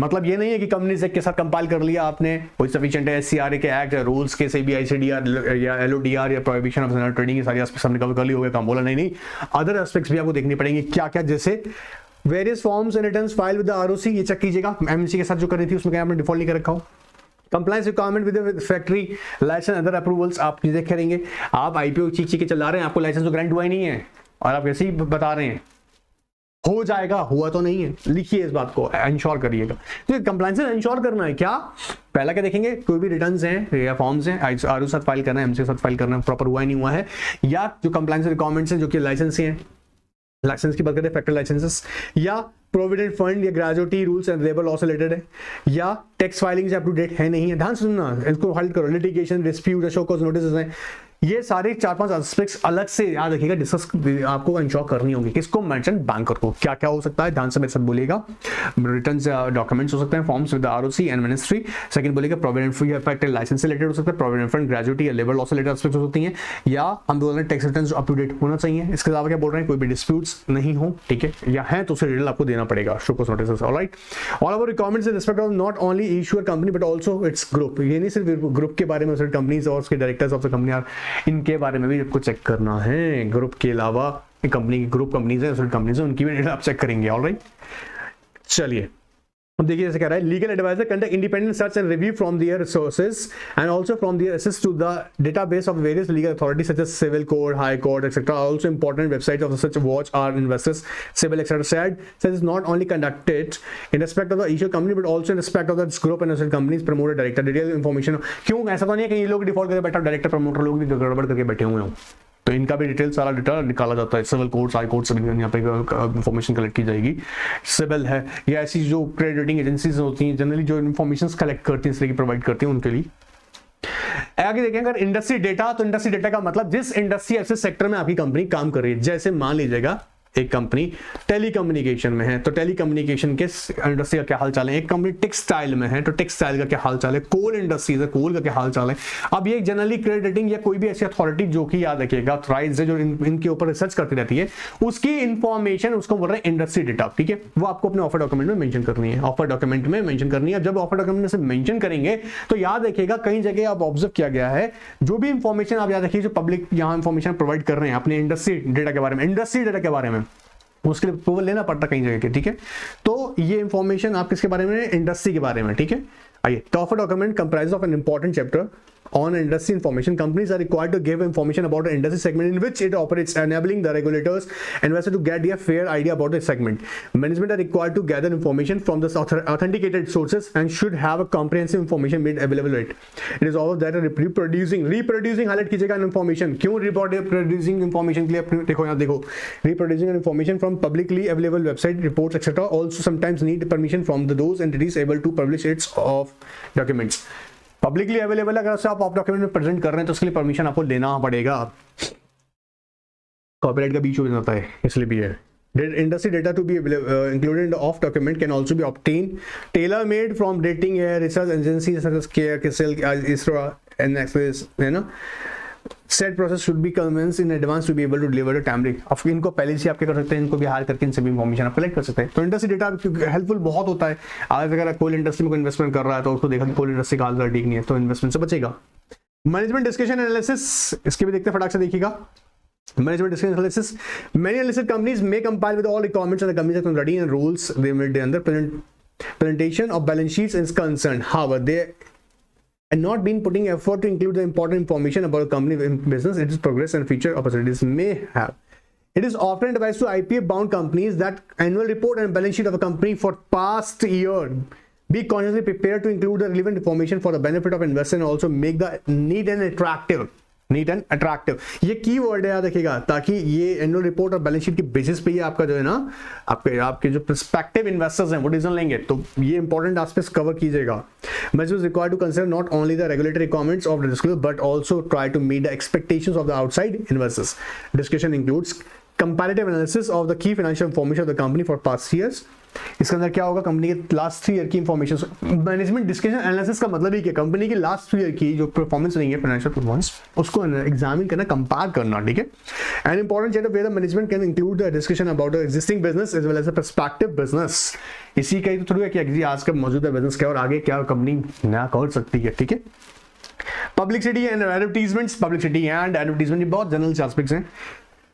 मतलब ये नहीं है कि कंपनी से के साथ कंपाइल कर लिया आपने, कोई सफिशिएंट है, SCRA के एक्ट रूल्स के सेबी ICDR या LODR या प्रोहिबिशन ऑफ ट्रेडिंग, ये सारी एस्पेक्ट्स हमने कवर कर ली, हो गया काम, बोला नहीं, अदर एस्पेक्ट्स भी आपको देखनी पड़ेंगे। क्या क्या? जैसे various forms and returns file with the ROC, ये चेक कीजिएगा। MNC के साथ जो कर रही थी उसमें क्या आपने डिफॉल्ट नहीं कर रखा हो। Compliance requirement with factory license other approvals, आप देख करेंगे, आप IPO चीख के चला रहे हैं, आपको लाइसेंस तो ग्रांट हुआ ही नहीं है और आप कैसे ही बता रहे हैं हो जाएगा, हुआ तो नहीं है। लिखिए इस बात को, इंश्योर करिएगा। तो कंप्लायंस इंश्योर करना है क्या? पहला क्या देखेंगे, कोई भी रिटर्न्स हैं या फॉर्म्स हैं, RO साथ फाइल करना है, MC के साथ फाइल करना है, प्रॉपर हुआ ही नहीं हुआ है, या जो कंप्लायंस रिक्वायरमेंट्स हैं जो कि लाइसेंस हैं, लाइसेंस की बात करें फैक्ट्री लाइसेंसेस, या प्रोविडेंट फंड या gratuity rules and labour law से रिलेटेड है, या tax filing up to date है नहीं है, ध्यान से सुनना, इसको हल करो। Litigation, dispute, show cause notice हैं, ये सारे 4-5 एस्पेक्ट्स अलग से याद रखिएगा, डिस्कस आपको इंश्योर करनी होगी। किसको? मर्चेंट बैंकर को। क्या क्या हो सकता है, ध्यान से मेरे साथ बोलिएगा। रिटर्न्स डॉक्यूमेंट्स हो सकते हैं, forms with ROC and ministry. Second बोलेगा प्रोविडेंट फंड या फैक्ट्री लाइसेंस से रिलेटेड हो सकता है, प्रोविडेंट फंड, ग्रेजुटी या लेबर लॉ से रिलेटेड एस्पेक्ट्स हो सकती हैं, या हम बोल रहे हैं tax returns up to date होना चाहिए। इसके अलावा क्या बोल रहे हैं, कोई भी डिस्प्यूट्स नहीं हो, ठीक है, या है तो उसे डिटेल आपको देना पड़ेगा, show cause notice. Alright, all over requirements in respect of not only issuer company but also its group, ये नहीं सिर्फ ग्रुप के बारे में, सिर्फ कंपनीज और उसके directors of the company are, इनके बारे में भी आपको चेक करना है। ग्रुप के अलावा कंपनी की ग्रुप कंपनीज है, कंपनीज है, उनकी भी आप चेक करेंगे। ऑलराइट, चलिए अब देखिए जैसे कह रहा है, legal advisor conduct independent search and review from their resources and also from their access to the database of various legal authorities such as civil code, high court etcetera. Also important website of such watch are investors civil etcetera said such is not only conducted in respect of the issuer company but also in respect of the group and associate companies promoter director detail information. क्यों ऐसा तो नहीं है कि ये लोग default करके बैठा, डायरेक्टर प्रमोटर लोग भी गड़बड़ करके बैठे हुए हों, तो इनका भी डिटेल सारा डेटा निकाला जाता है। सिविल कोर्ट्स, हाई कोर्ट से यहाँ पे इंफॉर्मेशन कलेक्ट की जाएगी। सिविल है या ऐसी जो क्रेडिट रेटिंग एजेंसीज होती हैं जनरली जो इन्फॉर्मेशन कलेक्ट करती हैं, इसलिए की प्रोवाइड करती हैं उनके लिए। आगे देखेंगे अगर इंडस्ट्री डेटा, तो इंडस्ट्री डेटा का मतलब जिस इंडस्ट्री ऐसे सेक्टर में आपकी कंपनी काम कर रही है। जैसे मान लीजिएगा एक कंपनी टेलीकम्युनिकेशन में है तो टेलीकम्युनिकेशन के इंडस्ट्री का क्या हाल चाल है, एक कंपनी टेक्सटाइल में है तो टेक्सटाइल का क्या हाल चाल है, कोल इंडस्ट्रीज है कोल का क्या हाल चाल है। अब ये जनरली क्रेडिट रेटिंग या कोई भी ऐसी अथॉरिटी जो कि याद रखिएगा ऑथराइज्ड है, जो इनके ऊपर रिसर्च करती रहती है, उसकी इंफॉर्मेशन उसको बोल रहे हैं इंडस्ट्री डेटा, ठीक है, वो आपको अपने ऑफर डॉक्यूमेंट में मेंशन करनी है, ऑफर डॉक्यूमेंट में मेंशन करनी है। जब ऑफर डॉक्यूमेंट में से मेंशन करेंगे तो याद रखिएगा कई जगह आप ऑब्जर्व किया गया है, जो भी इंफॉर्मेशन आप याद रखिए जो पब्लिक यहाँ इंफॉर्मेशन प्रोवाइड कर रहे हैं अपने इंडस्ट्री डेटा के बारे में, इंडस्ट्री डेटा के बारे में, उसके लिए अप्रूवल लेना पड़ता कई जगह के, ठीक है। तो ये इंफॉर्मेशन आप किसके बारे में, इंडस्ट्री के बारे में, ठीक है। आइए, the offer document comprise of N important chapter on industry information. Companies are required to give information about the industry segment in which it operates, enabling the regulators and investors to get a fair idea about the segment. Management are required to gather information from the authenticated sources and should have a comprehensive information made available. It is all that reproducing highlight कीजिएगा information. क्यों reproducing information के लिए अपने देखो यहाँ देखो reproducing information from publicly available website reports etc. also sometimes need permission from those entities able to publish its of documents. Publicly available अगर आप डॉक्यूमेंट में प्रेजेंट कर रहे हैं तो उसके लिए परमिशन आपको लेना पड़ेगा. कॉपीराइट का बीच हो जाता है इसलिए भी है. Industry data to be included in the off document can also be obtained tailor-made from rating research agencies such as CARE, CRISIL, ISRO, and Axis. You know, said process should be commenced in advance to be able to deliver the timely. अब इनको पहले से आप क्या कर सकते हैं, इनको भी हायर करके इनसे भी इन्फॉर्मेशन आप कलेक्ट कर सकते हैं. तो इंडस्ट्री डेटा हेल्पफुल बहुत होता है. आज अगर कोई इंडस्ट्री में कोई इन्वेस्टमेंट कर रहा है तो उसको देखा कि कोई इंडस्ट्री का हाल ठीक नहीं है तो इन्वेस्टमेंट से बचेगा. मैनेजमेंट डिस्कशन एनालिसिस, इसके भी देखते हैं फटाक से देखिएगा. Management discussion analysis. Many listed companies may comply with all requirements and the companies are ready and rules they made under presentation of balance sheets is concerned. However, they are not been putting effort to include the important information about the company business, its progress and future opportunities may have. It is often advised to IPO bound companies that annual report and balance sheet of a company for past year be consciously prepared to include the relevant information for the benefit of investors and also make the neat and attractive. ये की word है याद रखिएगा, ताकि ये annual report और balance sheet के basis पे ही आपका जो है ना आपके जो प्रोस्पेक्टिव इन्वेस्टर्स हैं वो डिसीजन लेंगे. तो ये इंपॉर्टेंट एस्पेक्ट्स कवर कीजिएगा. measures required to consider not only the regulatory requirements of the disclosure but also try to meet the expectations of the outside investors. Discussion includes comparative analysis of the key financial information of the company for past years. इसके अंदर क्या होगा, company के last 3 year की information. Management discussion analysis का मतलब ही क्या, कंपनी की लास्ट 3 ईयर की जो परफॉर्मेंस रही है फाइनेंशियल परफॉर्मेंस उसको एग्जामिन करना, कंपेयर करना. ठीक है. An important chapter where the management can include the discussion about the existing business as well as the perspective business. इसी का ही तो थ्रू है कि आज का मौजूदा बिजनेस क्या और आगे क्या कंपनी नया कर सकती है. ठीक है. Publicity and advertisements. Publicity and advertisement बहुत जनरल एस्पेक्ट्स हैं.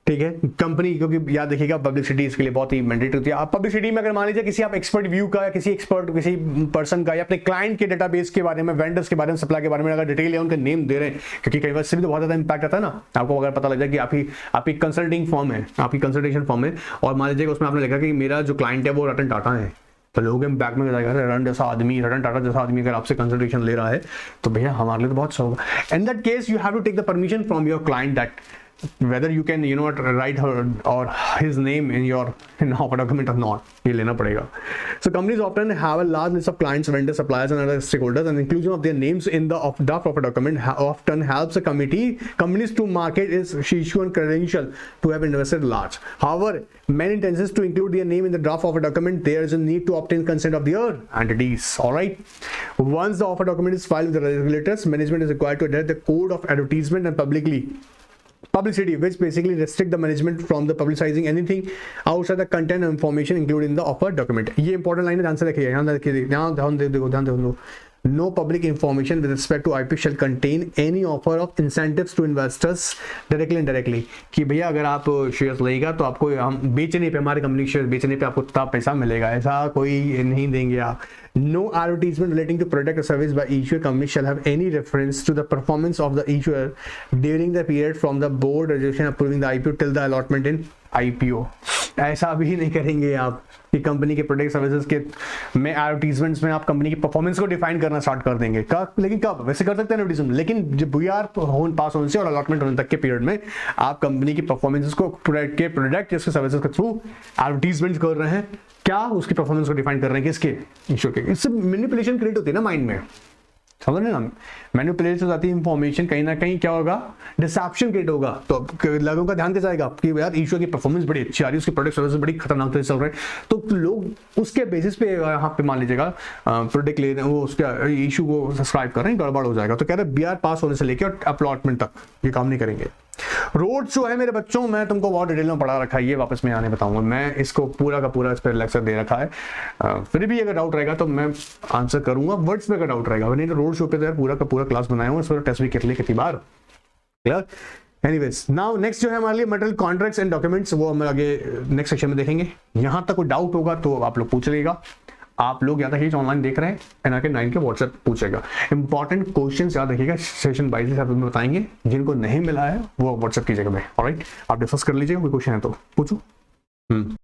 ठीक है. कंपनी क्योंकि याद रखिएगा पब्लिसिटी इसके लिए बहुत ही मैंडेटरी होती है. आप पब्लिसिटी में अगर मान लीजिए किसी आप एक्सपर्ट व्यू का या किसी पर्सन का या अपने क्लाइंट के डेटाबेस के बारे में, वेंडर्स के बारे में, सप्लाई के बारे में अगर डिटेल या उनका नेम दे रहे हैं, क्योंकि कई बार इससे भी तो बहुत ज्यादा इंपैक्ट आता है ना. आपको अगर पता लग जाए कि आपकी कंसल्टिंग फॉर्म है, आपकी कंसल्टेशन फॉर्म है और मान लीजिए उसमें आपने लिखा कि मेरा जो क्लाइंट है वो रतन टाटा है, तो लोगों के बैक में जाएगा रतन टाटा जैसा आदमी अगर आपसे कंसल्टेशन ले रहा है तो भैया हमारे लिए तो बहुत अच्छा होगा. In that case you have to take the permission from your client that whether you can write her or his name in your offer document or not. ये लेना पड़ेगा. So companies often have a large list of clients, vendors, suppliers and other stakeholders, and inclusion of their names in the draft offer document often helps the companies to market its issue and credential to have invested large. However, many intentions to include their name in the draft offer document, there is a need to obtain consent of their entities. All right. Once the offer document is filed with the regulators, management is required to adhere the code of advertisement and publicity, which basically restrict the management from the publicizing anything outside the content and information included in the offer document. ये important line है, ध्यान से रखिए. ध्यान दो. No public information with respect to IP shall contain any offer of incentives to investors directly and indirectly. कि भैया अगर आप शेयर्स लेगा तो आपको हम बेचने पे, हमारी कंपनी शेयर बेचने पे आपको इतना पैसा मिलेगा, ऐसा कोई नहीं देंगे आप. No advertisement relating to product or service by issuer company shall have any reference to the performance of the issuer during the period from the board resolution approving the IPO till the allotment in IPO. ऐसा भी नहीं करेंगे आप कि company के product services के में advertisements में आप कंपनी की परफॉर्मेंस को डिफाइन करना स्टार्ट कर देंगे. लेकिन कब वैसे कर सकते हैं एडवर्टीजमेंट, लेकिन जब वीआर पास होने से और अलॉटमेंट होने तक के पीरियड में आप कंपनी की परफॉर्मेंस को प्रोडक्ट या सर्विसेज के थ्रू एडवर्टीजमेंट कर रहे हैं, क्या उसकी परफॉर्मेंस को डिफाइन कर रहे हैं किसके, इश्यूर के. इससे मैनिपुलेशन क्रिएट होती है ना माइंड में, समझ रहे ना. मैनिपुलेट हो जाती है इंफॉर्मेशन, कहीं ना कहीं क्या होगा, डिसेप्शन क्रिएट होगा. तो लोगों का ध्यान क्या जाएगा कि यार ईश्वर की परफॉर्मेंस बड़ी अच्छी आ रही है, उसकी प्रोडक्ट सर्विस बड़ी खतरनाक तरह से चल रहे हैं, तो लोग उसके बेसिस पे यहाँ पे मान लीजिएगा प्रोडक्ट ले रहे हैं, वो उसका इशू को सब्सक्राइब कर रहे हैं, गड़बड़ हो जाएगा. तो कह रहे हैं बीआर पास होने से लेकर और अपलॉटमेंट तक ये काम नहीं करेंगे. रोड शो है मेरे बच्चों, मैं तुमको बहुत डिटेल में पढ़ा रखा है, ये वापस मैं आने बताऊंगा. मैं इसको पूरा का पूरा इस पर लेक्चर दे रखा है. फिर भी अगर डाउट रहेगा तो मैं आंसर करूंगा, वर्ड्स पे अगर डाउट रहेगा, नहीं तो रोड शो पे तो यार पूरा का पूरा क्लास बनाया हूँ, इस पर टेस्ट भी कर लिए कितनी बार. क्लियर. एनीवेज, नाउ नेक्स्ट जो है हमारे लिए मटेरियल कॉन्ट्रैक्ट्स एंड डॉक्यूमेंट्स, वो हम आगे नेक्स्ट सेक्शन में देखेंगे. यहां तक कोई डाउट होगा तो आप लोग पूछ लीजिएगा. आप लोग याद रखिए ऑनलाइन देख रहे हैं एनआरके 9 के व्हाट्सएप पूछेगा। इंपॉर्टेंट क्वेश्चन याद रखिएगा, सेशन वाइज आप लोग बताएंगे, जिनको नहीं मिला है वो व्हाट्सएप कीजिएगा भाई। ऑलराइट, आप डिस्कस कर लीजिएगा, कोई क्वेश्चन है तो पूछो।